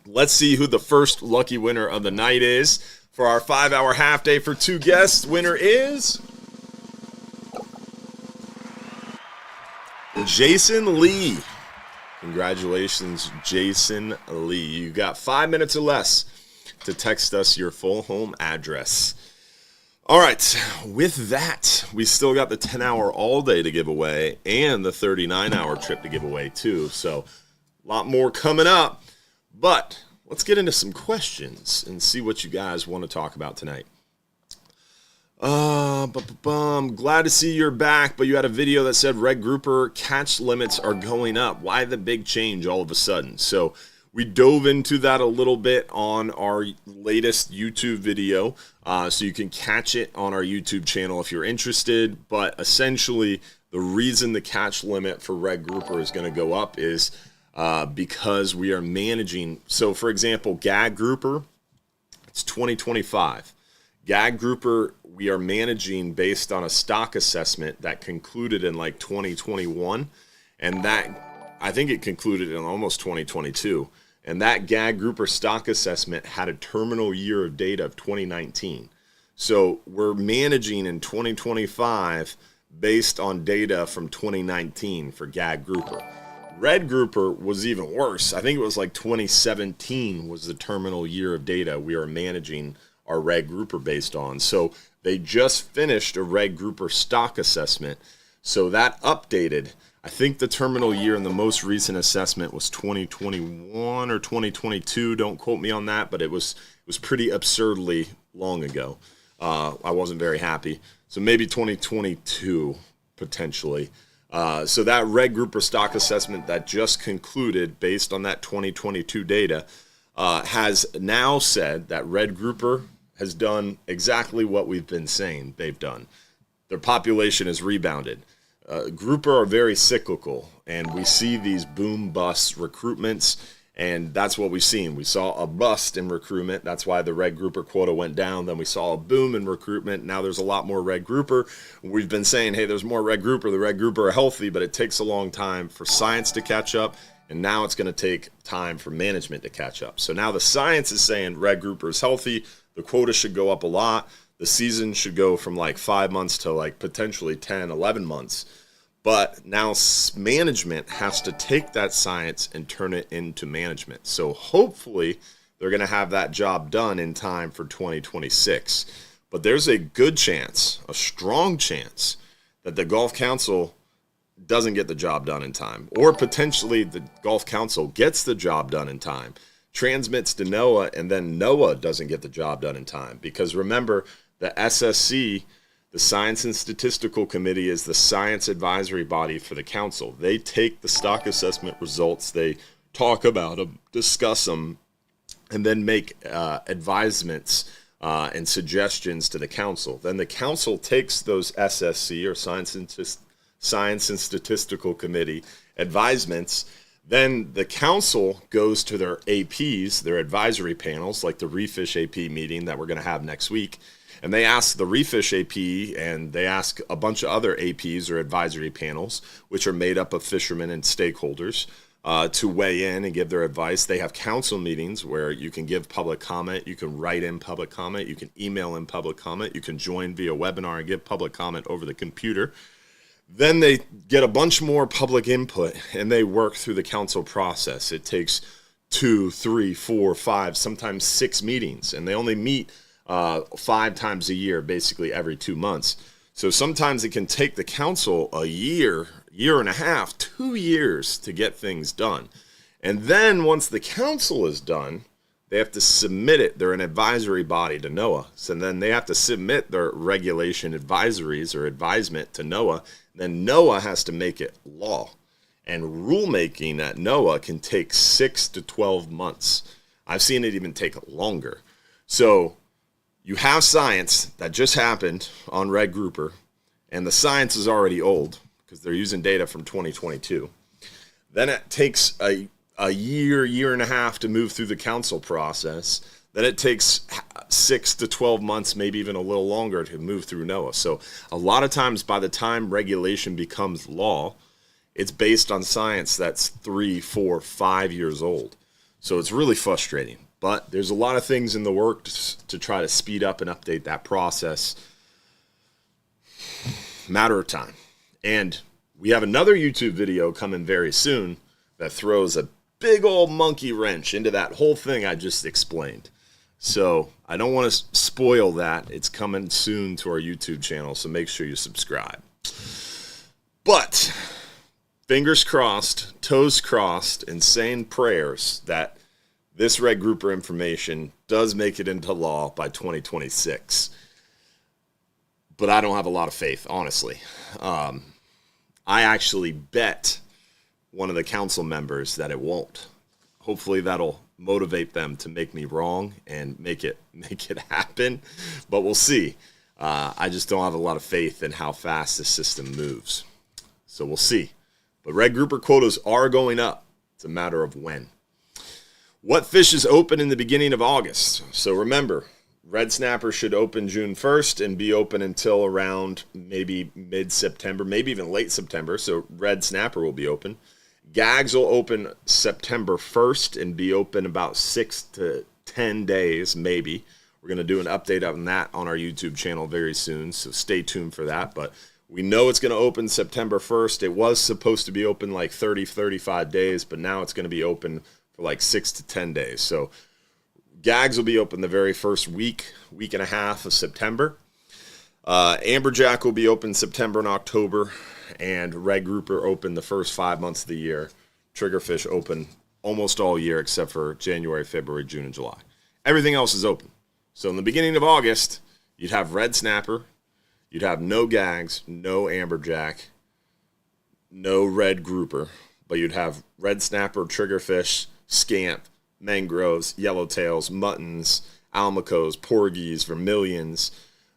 let's see who the first lucky winner of the night is. For our 5-hour half day for 2 guests, winner is Jason Lee. Congratulations, Jason Lee. You got 5 minutes or less to text us your full home address. All right, with that, we still got the 10-hour all day to give away and the 39-hour trip to give away too. So a lot more coming up, but let's get into some questions and see what you guys want to talk about tonight. I'm glad to see you're back, but you had a video that said red grouper catch limits are going up. Why the big change all of a sudden? So we dove into that a little bit on our latest YouTube video, so you can catch it on our YouTube channel if you're interested. But essentially, the reason the catch limit for red grouper is going to go up is because we are managing. So, for example, gag grouper, it's 2025. Gag grouper, we are managing based on a stock assessment that concluded in like 2021, and that I think it concluded in almost 2022. And that gag grouper stock assessment had a terminal year of data of 2019. So we're managing in 2025 based on data from 2019 for gag grouper. Red grouper was even worse. I think it was like 2017 was the terminal year of data we are managing our red grouper based on. So they just finished a red grouper stock assessment. So that updated. I think the terminal year in the most recent assessment was 2021 or 2022. Don't quote me on that, but it was pretty absurdly long ago. I wasn't very happy. So maybe 2022 potentially. So that red grouper stock assessment that just concluded based on that 2022 data has now said that red grouper has done exactly what we've been saying they've done. Their population has rebounded. Grouper are very cyclical, and we see these boom-bust recruitments, and that's what we've seen. We saw a bust in recruitment. That's why the red grouper quota went down. Then we saw a boom in recruitment. Now there's a lot more red grouper. We've been saying, hey, there's more red grouper. The red grouper are healthy, but it takes a long time for science to catch up, and now it's going to take time for management to catch up. So now the science is saying red grouper is healthy. The quota should go up a lot. The season should go from like 5 months to like potentially 10, 11 months. But now management has to take that science and turn it into management. So hopefully they're going to have that job done in time for 2026. But there's a good chance, a strong chance, that the Golf Council doesn't get the job done in time. Or potentially the Golf Council gets the job done in time, transmits to NOAA, and then NOAA doesn't get the job done in time. Because remember, the SSC, the Science and Statistical Committee, is the science advisory body for the council. They take the stock assessment results, they talk about them, discuss them, and then make advisements and suggestions to the council. Then the council takes those SSC, or Science and Statistical Committee advisements. Then the council goes to their APs, their advisory panels, like the Refish AP meeting that we're going to have next week. And they ask the Refish AP, and they ask a bunch of other APs or advisory panels, which are made up of fishermen and stakeholders, to weigh in and give their advice. They have council meetings where you can give public comment, you can write in public comment, you can email in public comment, you can join via webinar and give public comment over the computer. Then they get a bunch more public input, and they work through the council process. It takes 2, 3, 4, 5, sometimes 6 meetings, and they only meet 5 times a year, basically every 2 months. So sometimes it can take the council a year, year and a half, 2 years to get things done. And then once the council is done, they have to submit it. They're an advisory body to NOAA. So then they have to submit their regulation advisories or advisement to NOAA. Then NOAA has to make it law. And rulemaking at NOAA can take 6 to 12 months. I've seen it even take longer. So you have science that just happened on red grouper, and the science is already old because they're using data from 2022. Then it takes a year, year and a half to move through the council process. Then it takes 6 to 12 months, maybe even a little longer, to move through NOAA. So a lot of times by the time regulation becomes law, it's based on science that's 3, 4, 5 years old. So it's really frustrating. But there's a lot of things in the works to try to speed up and update that process. Matter of time. And we have another YouTube video coming very soon that throws a big old monkey wrench into that whole thing I just explained. So I don't want to spoil that. It's coming soon to our YouTube channel, so make sure you subscribe. But fingers crossed, toes crossed, and saying prayers that this red grouper information does make it into law by 2026. But I don't have a lot of faith, honestly. I actually bet one of the council members that it won't. Hopefully that'll motivate them to make me wrong and make it happen. But we'll see. I just don't have a lot of faith in how fast the system moves. So we'll see. But red grouper quotas are going up. It's a matter of when. What fish is open in the beginning of August? So remember, red snapper should open June 1st and be open until around maybe mid-September, maybe even late September. So red snapper will be open. Gags will open September 1st and be open about 6 to 10 days, maybe. We're going to do an update on that on our YouTube channel very soon, so stay tuned for that. But we know it's going to open September 1st. It was supposed to be open like 30, 35 days, but now it's going to be open for like 6 to 10 days. So gags will be open the very first week and a half of September. Amberjack will be open September and October, and red grouper open the first 5 months of the year. Triggerfish open almost all year except for January, February, June, and July. Everything else is open. So in the beginning of August, you'd have red snapper, you'd have no gags, no amberjack, no red grouper, but you'd have red snapper, triggerfish, scamp, mangroves, yellowtails, muttons, almacos, porgies, vermilions,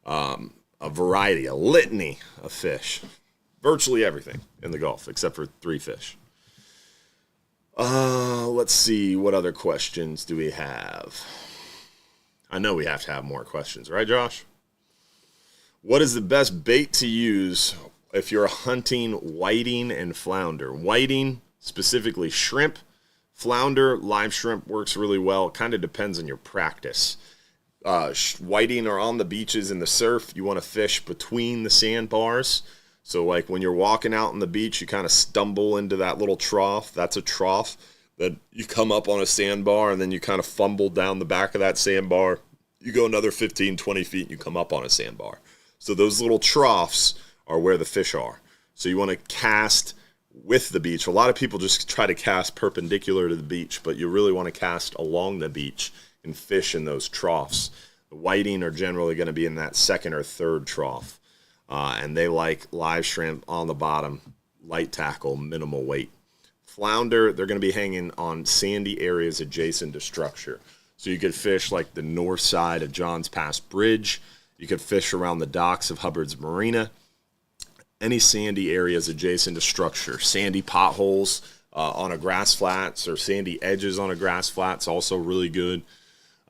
a variety, a litany of fish. Virtually everything in the Gulf except for 3 fish. Let's see, what other questions do we have? I know we have to have more questions, right, Josh? What is the best bait to use if you're hunting whiting and flounder? Whiting, specifically shrimp. Flounder, live shrimp works really well. It kind of depends on your practice. Whiting are on the beaches in the surf. You want to fish between the sandbars. So like when you're walking out on the beach, you kind of stumble into that little trough. That's a trough that you come up on a sandbar, and then you kind of fumble down the back of that sandbar. You go another 15, 20 feet, and you come up on a sandbar. So those little troughs are where the fish are. So you want to cast with the beach. A lot of people just try to cast perpendicular to the beach, but you really want to cast along the beach and fish in those troughs. The whiting are generally going to be in that second or third trough. And they like live shrimp on the bottom, light tackle, minimal weight. Flounder, they're going to be hanging on sandy areas adjacent to structure. So you could fish like the north side of Johns Pass Bridge. You could fish around the docks of Hubbard's Marina. Any sandy areas adjacent to structure. Sandy potholes on a grass flats or sandy edges on a grass flats, also really good.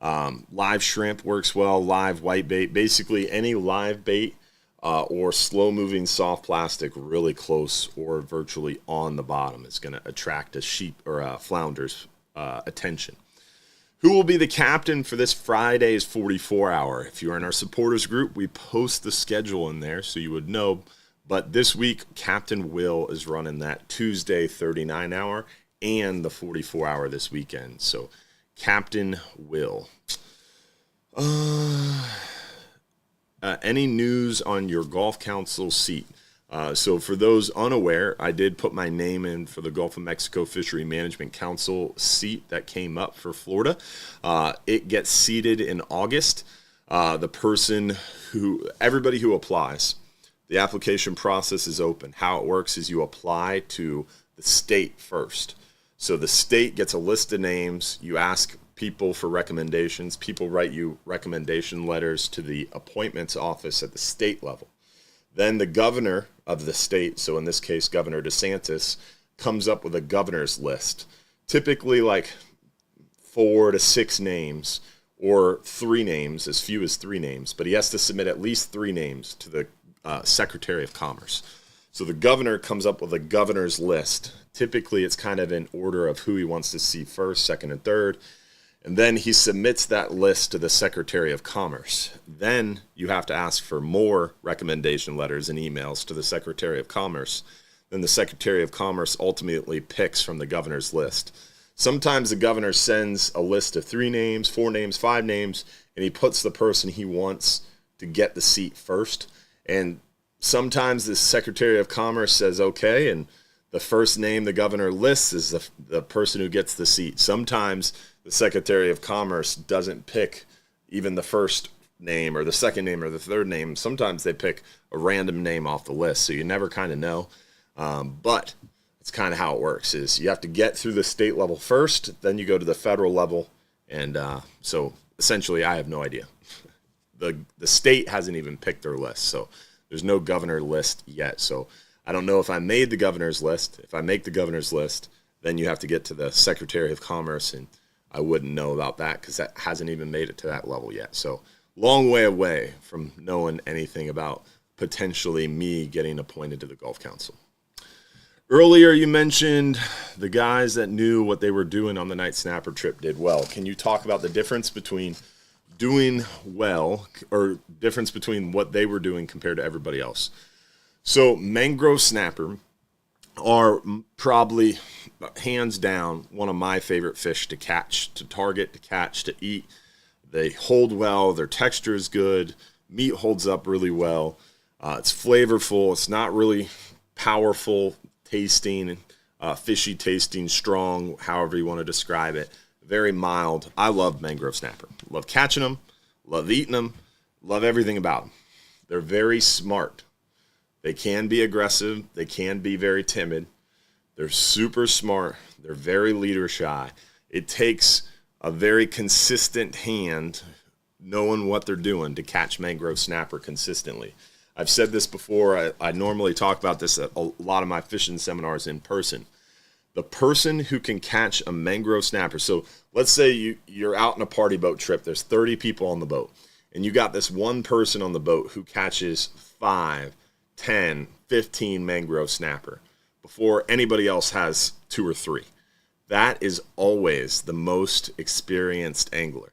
Live shrimp works well, live white bait. Basically any live bait or slow-moving soft plastic really close or virtually on the bottom is going to attract a sheep or a flounder's attention. Who will be the captain for this Friday's 44-hour? If you're in our supporters group, we post the schedule in there so you would know. But this week, Captain Will is running that Tuesday 39-hour and the 44-hour this weekend. So Captain Will. Any news on your Gulf Council seat? So for those unaware, I did put my name in for the Gulf of Mexico Fishery Management Council seat that came up for Florida. It gets seated in August. Everybody who applies, the application process is open. How it works is you apply to the state first. So the state gets a list of names. You ask people for recommendations. People write you recommendation letters to the appointments office at the state level. Then the governor of the state, so in this case, Governor DeSantis, comes up with a governor's list. Typically like 4 to 6 names or 3 names, as few as 3 names, but he has to submit at least 3 names to the Secretary of Commerce. So the governor comes up with a governor's list. Typically it's kind of in order of who he wants to see first, second, and third. And then he submits that list to the Secretary of Commerce. Then you have to ask for more recommendation letters and emails to the Secretary of Commerce. Then the Secretary of Commerce ultimately picks from the governor's list. Sometimes the governor sends a list of 3 names, 4 names, 5 names, and he puts the person he wants to get the seat first. And sometimes the Secretary of Commerce says, okay, and the first name the governor lists is the person who gets the seat. Sometimes the Secretary of Commerce doesn't pick even the first name or the second name or the third name. Sometimes they pick a random name off the list, so you never kind of know. But it's kind of how it works, is you have to get through the state level first, then you go to the federal level, and so essentially I have no idea. The state hasn't even picked their list, so there's no governor list yet. So I don't know if I made the governor's list. If I make the governor's list, then you have to get to the Secretary of Commerce, and I wouldn't know about that because that hasn't even made it to that level yet. So long way away from knowing anything about potentially me getting appointed to the Gulf Council. Earlier you mentioned the guys that knew what they were doing on the night snapper trip did well. Can you talk about the difference between doing well or difference between what they were doing compared to everybody else? So mangrove snapper are probably hands down one of my favorite fish to catch, to target, to catch, to eat. They hold well. Their texture is good. Meat holds up really well. It's flavorful. It's not really powerful tasting, fishy tasting, strong, however you want to describe it. Very mild. I love mangrove snapper. Love catching them. Love eating them. Love everything about them. They're very smart. They can be aggressive. They can be very timid. They're super smart. They're very leader shy. It takes a very consistent hand knowing what they're doing to catch mangrove snapper consistently. I've said this before. I normally talk about this at a lot of my fishing seminars in person. The person who can catch a mangrove snapper, so let's say you're out on a party boat trip, there's 30 people on the boat, and you got this one person on the boat who catches 5, 10, 15 mangrove snapper before anybody else has 2 or 3. That is always the most experienced angler.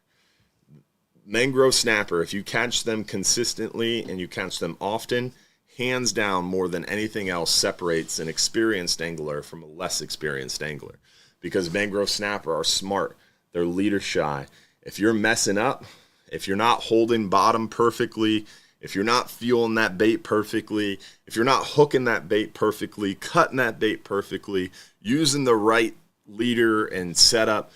Mangrove snapper, if you catch them consistently and you catch them often, hands down, more than anything else, separates an experienced angler from a less experienced angler. Because mangrove snapper are smart. They're leader shy. If you're messing up, if you're not holding bottom perfectly, if you're not fueling that bait perfectly, if you're not hooking that bait perfectly, cutting that bait perfectly, using the right leader and setup,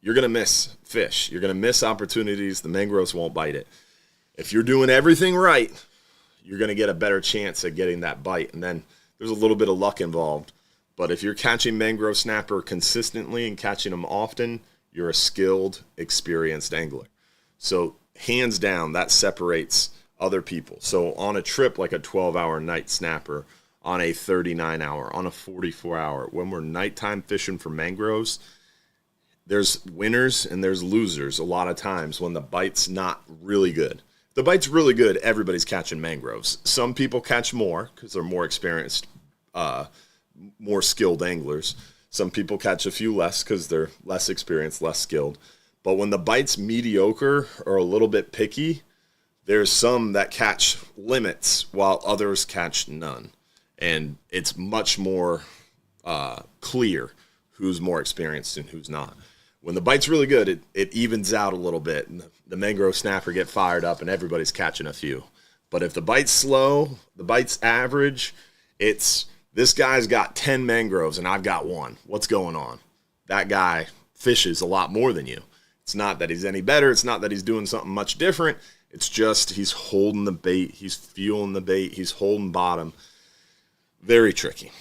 you're going to miss fish. You're going to miss opportunities. The mangroves won't bite it. If you're doing everything right, you're going to get a better chance at getting that bite. And then there's a little bit of luck involved. But if you're catching mangrove snapper consistently and catching them often, you're a skilled, experienced angler. So hands down, that separates other people. So on a trip like a 12-hour night snapper, on a 39-hour, on a 44-hour, when we're nighttime fishing for mangroves, there's winners and there's losers a lot of times when the bite's not really good. If the bite's really good, everybody's catching mangroves. Some people catch more because they're more experienced, more skilled anglers. Some people catch a few less because they're less experienced, less skilled. But when the bite's mediocre or a little bit picky, there's some that catch limits while others catch none. And it's much more clear who's more experienced and who's not. When the bite's really good, it evens out a little bit, and the mangrove snapper get fired up, and everybody's catching a few. But if the bite's slow, the bite's average, it's this guy's got 10 mangroves, and I've got 1. What's going on? That guy fishes a lot more than you. It's not that he's any better. It's not that he's doing something much different. It's just he's holding the bait. He's fueling the bait. He's holding bottom. Very tricky.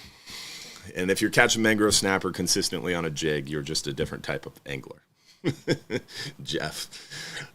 And if you're catching mangrove snapper consistently on a jig, you're just a different type of angler. Jeff.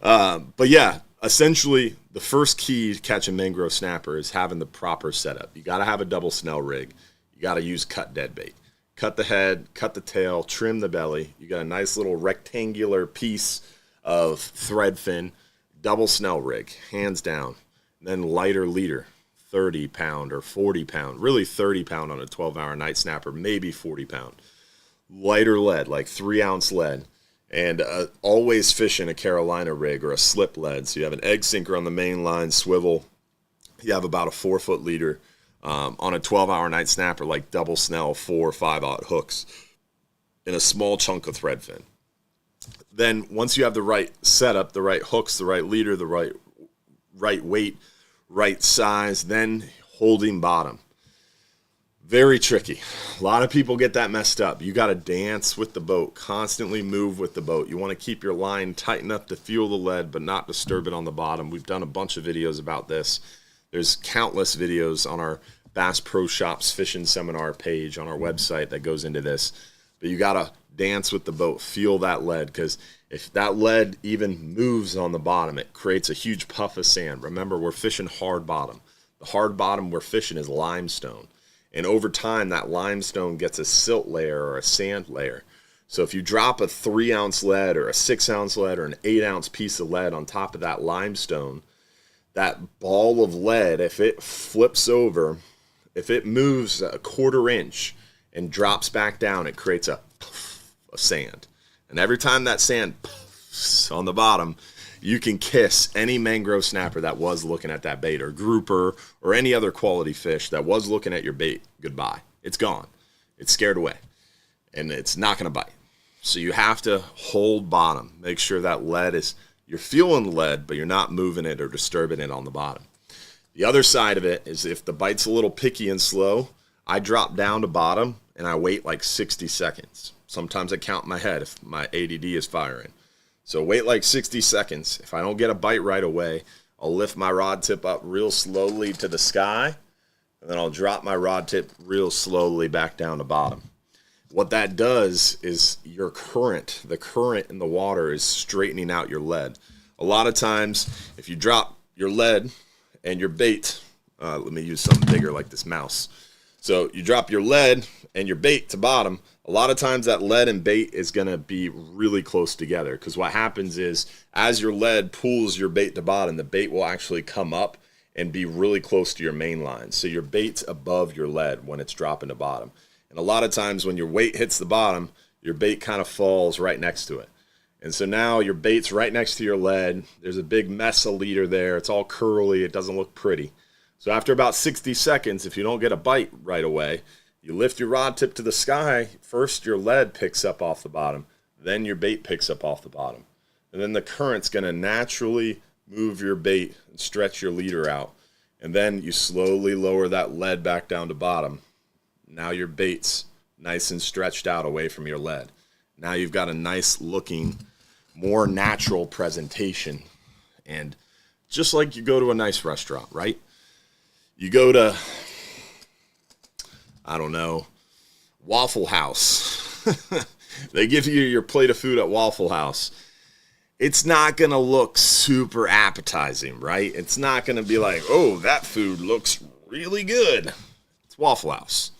But yeah, essentially the first key to catching mangrove snapper is having the proper setup. You got to have a double snell rig. You got to use cut dead bait. Cut the head, cut the tail, trim the belly. You got a nice little rectangular piece of thread fin, double snell rig, hands down. And then lighter leader. 30-pound or 40-pound, really 30-pound on a 12-hour night snapper, maybe 40-pound. Lighter lead, like 3-ounce lead, and always fishing a Carolina rig or a slip lead. So you have an egg sinker on the main line, swivel. You have about a 4-foot leader on a 12-hour night snapper, like double snell 4 or 5-aught hooks, and a small chunk of thread fin. Then once you have the right setup, the right hooks, the right leader, the right weight, right size, then holding bottom. Very tricky. A lot of people get that messed up. You got to dance with the boat, constantly move with the boat. You want to keep your line tight enough to fuel the lead, but not disturb it on the bottom. We've done a bunch of videos about this. There's countless videos on our Bass Pro Shops fishing seminar page on our website that goes into this. But you got to dance with the boat, feel that lead, because if that lead even moves on the bottom, it creates a huge puff of sand. Remember, we're fishing hard bottom. The hard bottom we're fishing is limestone. And over time, that limestone gets a silt layer or a sand layer. So if you drop a 3-ounce lead or a 6-ounce lead or an 8-ounce piece of lead on top of that limestone, that ball of lead, if it flips over, if it moves a 1/4 inch and drops back down, it creates a puff of sand. And every time that sand puffs on the bottom, you can kiss any mangrove snapper that was looking at that bait, or grouper, or any other quality fish that was looking at your bait goodbye. It's gone. It's scared away. And it's not going to bite. So you have to hold bottom. Make sure that lead is You're feeling the lead, but you're not moving it or disturbing it on the bottom. The other side of it is if the bite's a little picky and slow, I drop down to bottom and I wait like 60 seconds. Sometimes I count in my head if my ADD is firing. So wait like 60 seconds. If I don't get a bite right away, I'll lift my rod tip up real slowly to the sky, and then I'll drop my rod tip real slowly back down to bottom. What that does is the current in the water is straightening out your lead. A lot of times, if you drop your lead and your bait, let me use something bigger like this mouse. So you drop your lead and your bait to bottom. A lot of times that lead and bait is going to be really close together, because what happens is as your lead pulls your bait to bottom, the bait will actually come up and be really close to your main line. So your bait's above your lead when it's dropping to bottom. And a lot of times when your weight hits the bottom, your bait kind of falls right next to it. And so now your bait's right next to your lead. There's a big mess of leader there. It's all curly. It doesn't look pretty. So after about 60 seconds, if you don't get a bite right away, you lift your rod tip to the sky. First, your lead picks up off the bottom. Then your bait picks up off the bottom. And then the current's going to naturally move your bait and stretch your leader out. And then you slowly lower that lead back down to bottom. Now your bait's nice and stretched out away from your lead. Now you've got a nice looking, more natural presentation. And just like you go to a nice restaurant, right? You go to, I don't know, Waffle House. They give you your plate of food at Waffle House. It's not going to look super appetizing, right? It's not going to be like, oh, that food looks really good. It's Waffle House.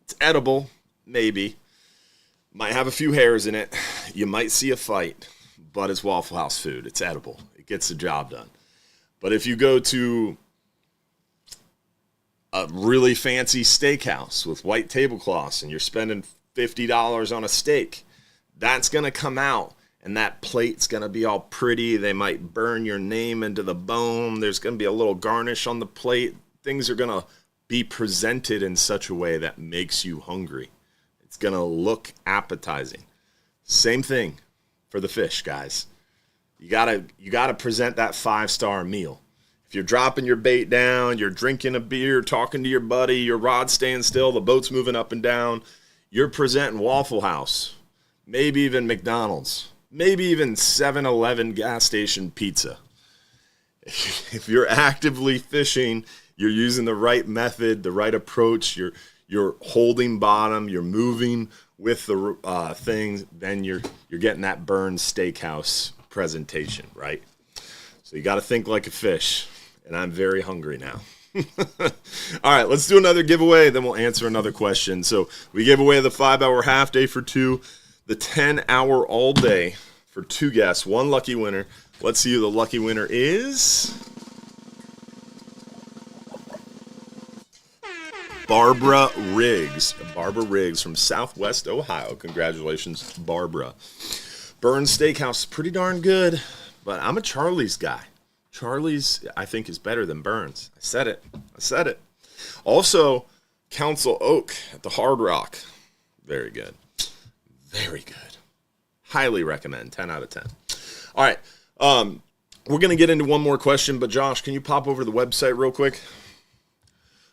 It's edible, maybe. Might have a few hairs in it. You might see a fight, but it's Waffle House food. It's edible. It gets the job done. But if you go to a really fancy steakhouse with white tablecloths and you're spending $50 on a steak, that's going to come out and that plate's going to be all pretty. They might burn your name into the bone. There's going to be a little garnish on the plate. Things are going to be presented in such a way that makes you hungry. It's going to look appetizing. Same thing for the fish, guys. You got to present that 5-star meal. If you're dropping your bait down, you're drinking a beer, talking to your buddy, your rod's staying still, the boat's moving up and down, you're presenting Waffle House, maybe even McDonald's, maybe even 7-Eleven gas station pizza. If you're actively fishing, you're using the right method, the right approach, you're holding bottom, you're moving with the things, then you're getting that burned steakhouse presentation, right? So you got to think like a fish. And I'm very hungry now. All right, let's do another giveaway, then we'll answer another question. So we gave away the 5-hour half day for 2, the 10-hour all day for 2 guests, 1 lucky winner. Let's see who the lucky winner is. Barbara Riggs. Barbara Riggs from Southwest Ohio. Congratulations, Barbara. Burns Steakhouse is pretty darn good, but I'm a Charlie's guy. Charlie's, I think, is better than Burns. I said it. Also, Council Oak at the Hard Rock. Very good. Very good. Highly recommend. 10 out of 10. All right. We're going to get into one more question, but Josh, can you pop over to the website real quick?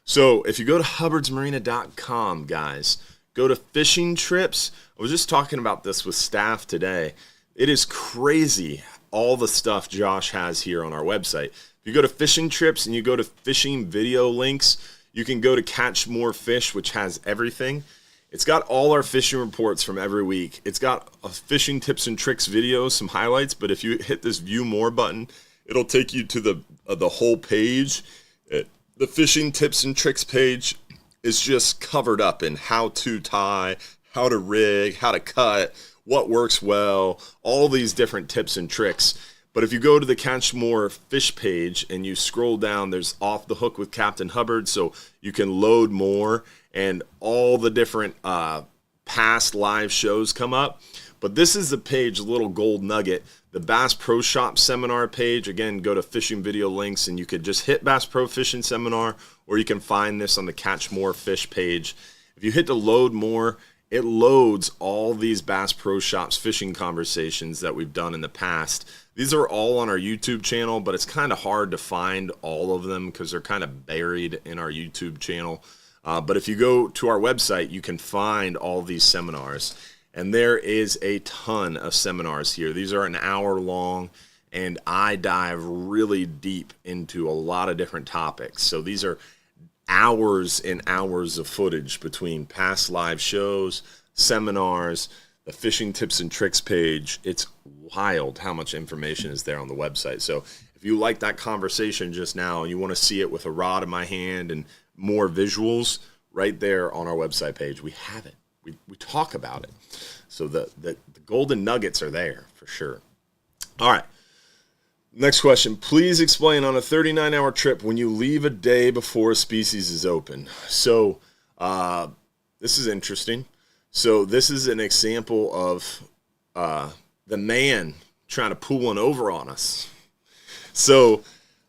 So if you go to hubbardsmarina.com, guys, go to fishing trips. I was just talking about this with staff today. It is crazy all the stuff Josh has here on our website. If you go to fishing trips and you go to fishing video links, you can go to Catch More Fish, which has everything. It's got all our fishing reports from every week. It's got a fishing tips and tricks video, some highlights, but if you hit this view more button, it'll take you to the whole page. The fishing tips and tricks page is just covered up in how to tie, how to rig, how to cut, what works well, all these different tips and tricks. But if you go to the Catch More Fish page and you scroll down, there's Off the Hook with Captain Hubbard, so you can load more, and all the different past live shows come up. But this is the page, little gold nugget, the Bass Pro Shop seminar page. Again, go to fishing video links, and you could just hit Bass Pro Fishing Seminar, or you can find this on the Catch More Fish page. If you hit the load more, it loads all these Bass Pro Shops fishing conversations that we've done in the past These are all on our YouTube channel, but it's kind of hard to find all of them because they're kind of buried in our YouTube channel. But if you go to our website, you can find all these seminars. And there is a ton of seminars here. These are an hour long, and I dive really deep into a lot of different topics. So these are hours and hours of footage between past live shows, seminars, the fishing tips and tricks page. It's wild how much information is there on the website. So if you like that conversation just now and you want to see it with a rod in my hand and more visuals, right there on our website page, we have it. We talk about it. So the golden nuggets are there for sure. All right. Next question. Please explain on a 39-hour trip when you leave a day before a species is open. So this is interesting. So this is an example of the man trying to pull one over on us. So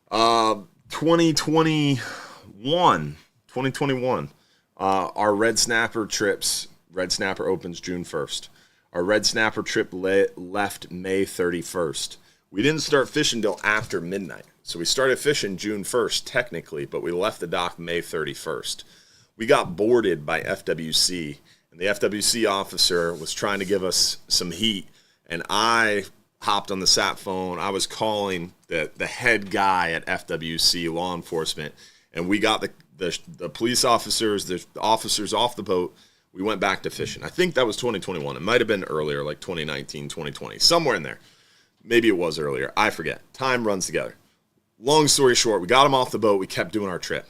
2021, our red snapper trips, red snapper opens June 1st. Our red snapper trip left May 31st. We didn't start fishing until after midnight. So we started fishing June 1st technically, but we left the dock May 31st. We got boarded by FWC. And the FWC officer was trying to give us some heat, and I hopped on the sat phone. I was calling the head guy at FWC law enforcement, and we got the police officers, the officers off the boat. We went back to fishing. I think that was 2021. It might have been earlier, like 2019, 2020, somewhere in there. Maybe it was earlier. I forget. Time runs together. Long story short, we got them off the boat. We kept doing our trip.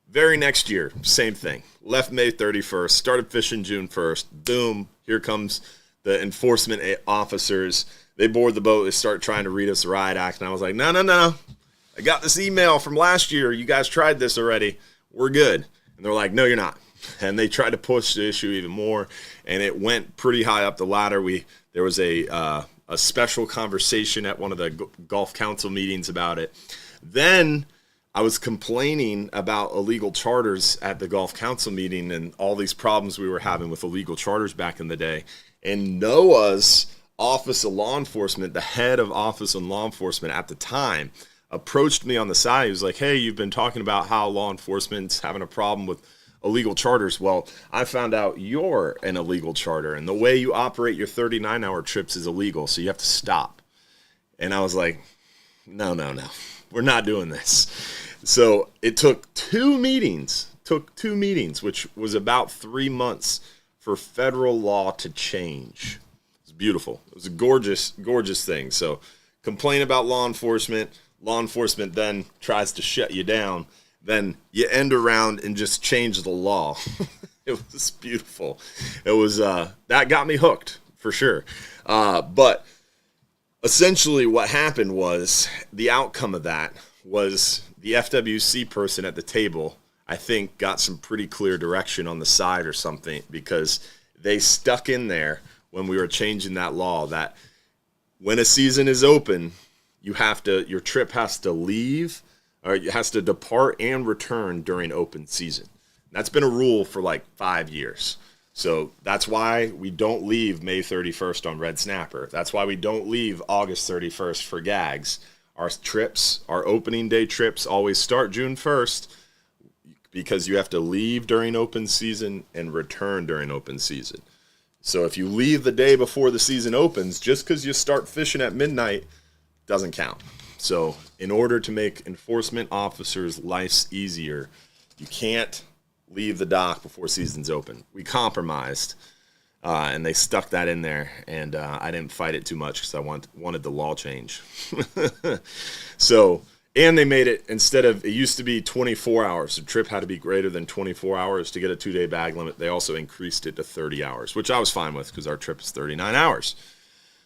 Very next year, same thing. Left May 31st, started fishing June 1st. Boom, here comes the enforcement officers. They board the boat. They start trying to read us the riot act. And I was like, no. I got this email from last year. You guys tried this already. We're good. And they're like, no, you're not. And they tried to push the issue even more. And it went pretty high up the ladder. There was a special conversation at one of the Gulf Council meetings about it. Then I was complaining about illegal charters at the Gulf Council meeting and all these problems we were having with illegal charters back in the day. And NOAA's Office of Law Enforcement, the head of Office of Law Enforcement at the time, approached me on the side. He was like, hey, you've been talking about how law enforcement's having a problem with illegal charters. Well, I found out you're an illegal charter, and the way you operate your 39-hour trips is illegal, so you have to stop. And I was like, no. We're not doing this. So it took two meetings, which was about 3 months for federal law to change. It was beautiful. It was a gorgeous thing. So complain about law enforcement then tries to shut you down. Then you end around and just change the law. It was beautiful. It was, that got me hooked for sure. But essentially what happened was the outcome of that was the FWC person at the table, I think, got some pretty clear direction on the side or something, because they stuck in there when we were changing that law that when a season is open, your trip has to leave, or it has to depart and return during open season. That's been a rule for like 5 years. So that's why we don't leave May 31st on red snapper. That's why we don't leave August 31st for gags. Our trips, our opening day trips, always start June 1st because you have to leave during open season and return during open season. So if you leave the day before the season opens, just because you start fishing at midnight, doesn't count. So in order to make enforcement officers' lives easier, you can't leave the dock before season's open. We compromised, and they stuck that in there, and I didn't fight it too much because I wanted the law change. So, and they made it, it used to be 24 hours. The trip had to be greater than 24 hours to get a 2-day bag limit. They also increased it to 30 hours, which I was fine with because our trip is 39 hours.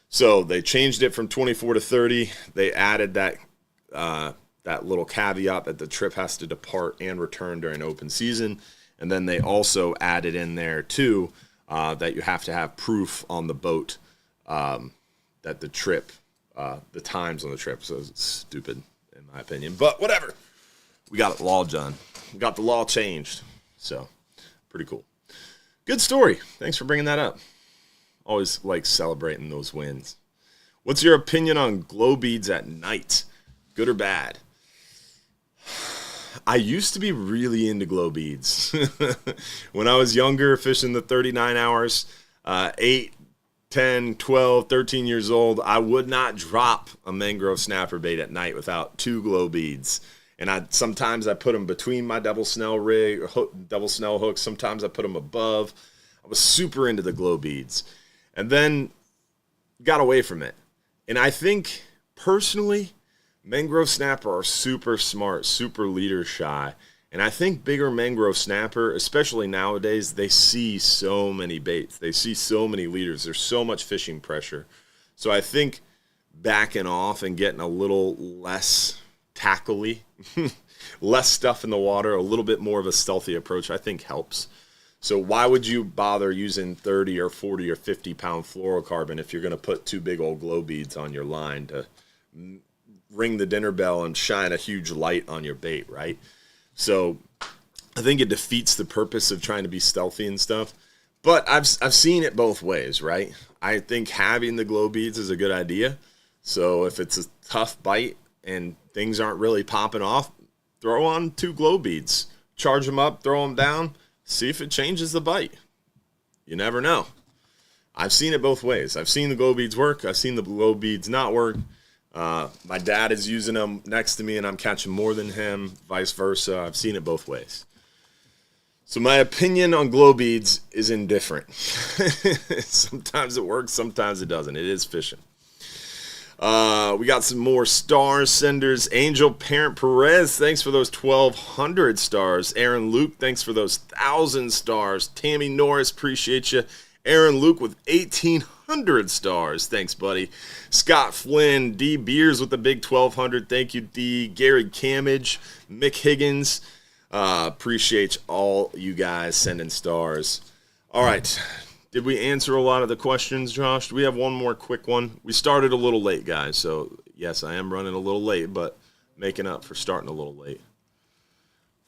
So they changed it from 24 to 30. They added that little caveat that the trip has to depart and return during open season. And then they also added in there, too, that you have to have proof on the boat that the trip, the times on the trip. So it's stupid, in my opinion. But whatever. We got the law done. We got the law changed. So pretty cool. Good story. Thanks for bringing that up. Always like celebrating those wins. What's your opinion on glow beads at night? Good or bad? I used to be really into glow beads. When I was younger, fishing the 39 hours, 8, 10, 12, 13 years old, I would not drop a mangrove snapper bait at night without 2 glow beads. And sometimes I put them between my double snell rig or double snell hooks. Sometimes I put them above. I was super into the glow beads, and then got away from it. And I think personally, mangrove snapper are super smart, super leader shy. And I think bigger mangrove snapper, especially nowadays, they see so many baits. They see so many leaders. There's so much fishing pressure. So I think backing off and getting a little less tackly, less stuff in the water, a little bit more of a stealthy approach, I think helps. So why would you bother using 30 or 40 or 50 pound fluorocarbon if you're going to put 2 big old glow beads on your line to ring the dinner bell and shine a huge light on your bait, right? So I think it defeats the purpose of trying to be stealthy and stuff. But I've seen it both ways, right? I think having the glow beads is a good idea. So if it's a tough bite and things aren't really popping off, throw on 2 glow beads. Charge them up, throw them down, see if it changes the bite. You never know. I've seen it both ways. I've seen the glow beads work. I've seen the glow beads not work. My dad is using them next to me and I'm catching more than him, vice versa. I've seen it both ways. So my opinion on glow beads is indifferent. Sometimes it works, sometimes it doesn't. It is fishing. We got some more star senders. Angel Parent Perez, thanks for those 1,200 stars. Aaron Luke, thanks for those 1,000 stars. Tammy Norris, appreciate you. Aaron Luke with 1,800 stars. Thanks, buddy. Scott Flynn, D. Beers with the big 1,200. Thank you, D. Gary Camage, Mick Higgins. Appreciate all you guys sending stars. All right. Did we answer a lot of the questions, Josh? Do we have one more quick one? We started a little late, guys. So, yes, I am running a little late, but making up for starting a little late.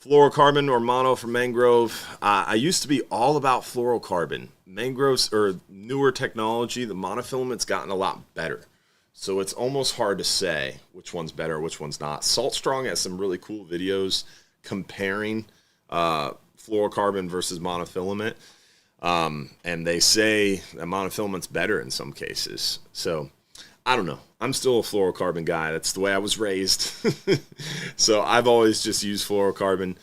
Fluorocarbon or mono for mangrove. I used to be all about fluorocarbon. Mangroves or newer technology, the monofilament's gotten a lot better. So it's almost hard to say which one's better, which one's not. Salt Strong has some really cool videos comparing fluorocarbon versus monofilament. And they say that monofilament's better in some cases. So I don't know. I'm still a fluorocarbon guy. That's the way I was raised. So I've always just used fluorocarbon.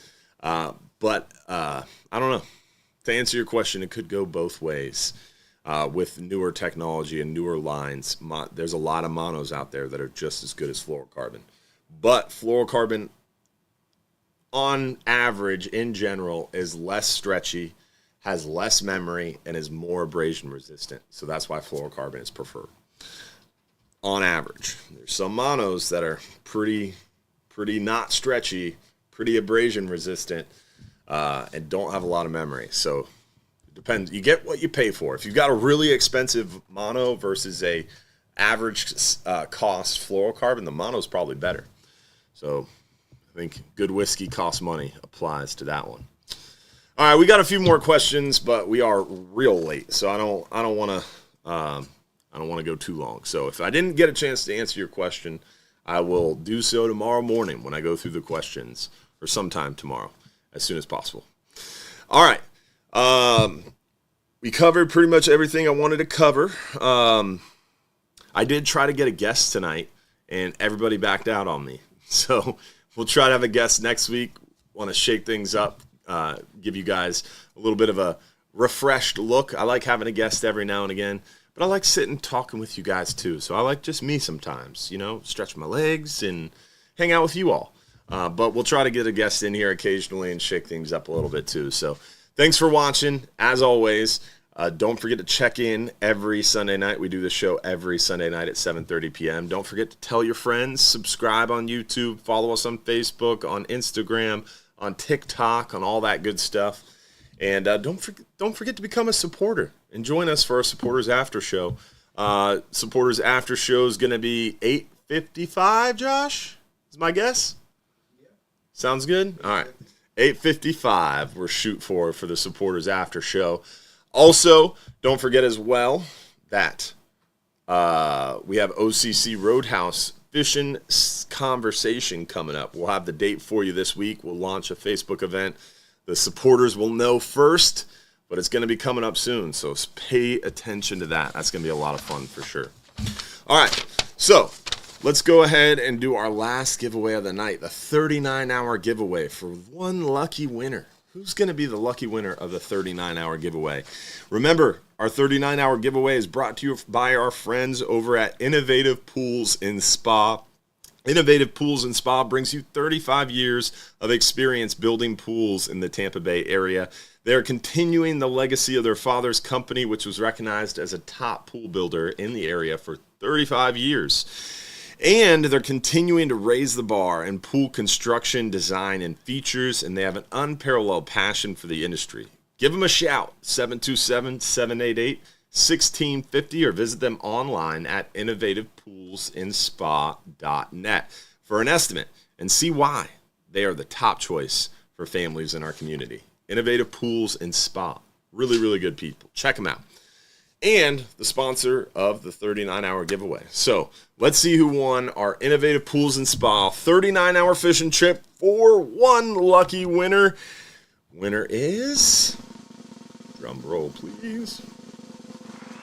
But I don't know. To answer your question, it could go both ways. With newer technology and newer lines, there's a lot of monos out there that are just as good as fluorocarbon. But fluorocarbon, on average, in general, is less stretchy, has less memory, and is more abrasion resistant. So that's why fluorocarbon is preferred. On average. There's some monos that are pretty not stretchy, pretty abrasion resistant, and don't have a lot of memory. So it depends. You get what you pay for. If you've got a really expensive mono versus a average cost fluorocarbon, the mono is probably better. So I think good whiskey costs money applies to that one. All right, we got a few more questions, but we are real late, so I don't want to go too long. So if I didn't get a chance to answer your question, I will do so tomorrow morning when I go through the questions, or sometime tomorrow, as soon as possible. All right, we covered pretty much everything I wanted to cover. I did try to get a guest tonight, and everybody backed out on me. So we'll try to have a guest next week. Want to shake things up. Give you guys a little bit of a refreshed look. I like having a guest every now and again, but I like sitting talking with you guys too. So I like just me sometimes, stretch my legs and hang out with you all. But we'll try to get a guest in here occasionally and shake things up a little bit too. So thanks for watching. As always, don't forget to check in every Sunday night. We do the show every Sunday night at 7:30 p.m. Don't forget to tell your friends, subscribe on YouTube, follow us on Facebook, on Instagram, on TikTok, on all that good stuff. And don't forget to become a supporter and join us for our Supporters After Show. Supporters After Show is going to be $8.55, Josh, is my guess? Yeah. Sounds good? All right. $8.55 we're shoot for the Supporters After Show. Also, don't forget as well that We have OCC Roadhouse Fishing Conversation coming up. We'll have the date for you this week. We'll launch a Facebook event. The supporters will know first, but it's going to be coming up soon, so pay attention to that. That's going to be a lot of fun for sure. All right, so let's go ahead and do our last giveaway of the night, the 39-hour giveaway for one lucky winner. Who's going to be the lucky winner of the 39-hour giveaway? Remember, our 39-hour giveaway is brought to you by our friends over at Innovative Pools and Spa. Innovative Pools and Spa brings you 35 years of experience building pools in the Tampa Bay area. They are continuing the legacy of their father's company, which was recognized as a top pool builder in the area for 35 years. And they're continuing to raise the bar in pool construction, design, and features, and they have an unparalleled passion for the industry. Give them a shout, 727-788-1650, or visit them online at innovativepoolsandspa.net for an estimate and see why they are the top choice for families in our community. Innovative Pools and Spa. Really, really good people. Check them out. And the sponsor of the 39-hour giveaway. So let's see who won our Innovative Pools and Spa 39-hour fishing trip for one lucky winner. Winner is, drum roll please,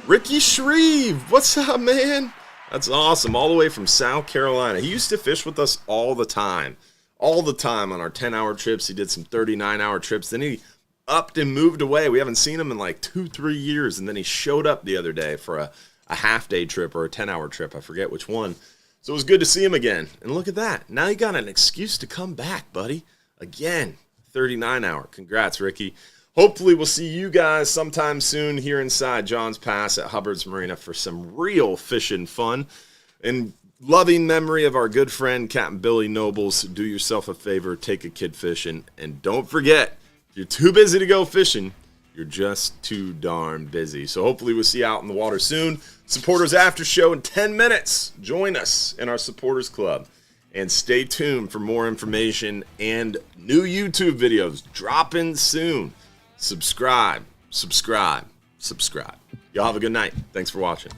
Ricky Shreve. What's up, man? That's awesome. All the way from South Carolina. He used to fish with us all the time on our 10-hour trips. He did some 39-hour trips. Then he upped and moved away. We haven't seen him in like 2-3 years, and then he showed up the other day for a half-day trip or a 10-hour trip. I forget which one. So it was good to see him again. And look at that. Now you got an excuse to come back, buddy. Again, 39-hour. Congrats, Ricky. Hopefully we'll see you guys sometime soon here inside John's Pass at Hubbard's Marina for some real fishing fun. In loving memory of our good friend, Capt. Billy Nobles, do yourself a favor, take a kid fishing, and don't forget, if you're too busy to go fishing, you're just too darn busy. So hopefully we'll see you out in the water soon. Supporters After Show in 10 minutes. Join us in our Supporters Club. And stay tuned for more information and new YouTube videos dropping soon. Subscribe. Y'all have a good night. Thanks for watching.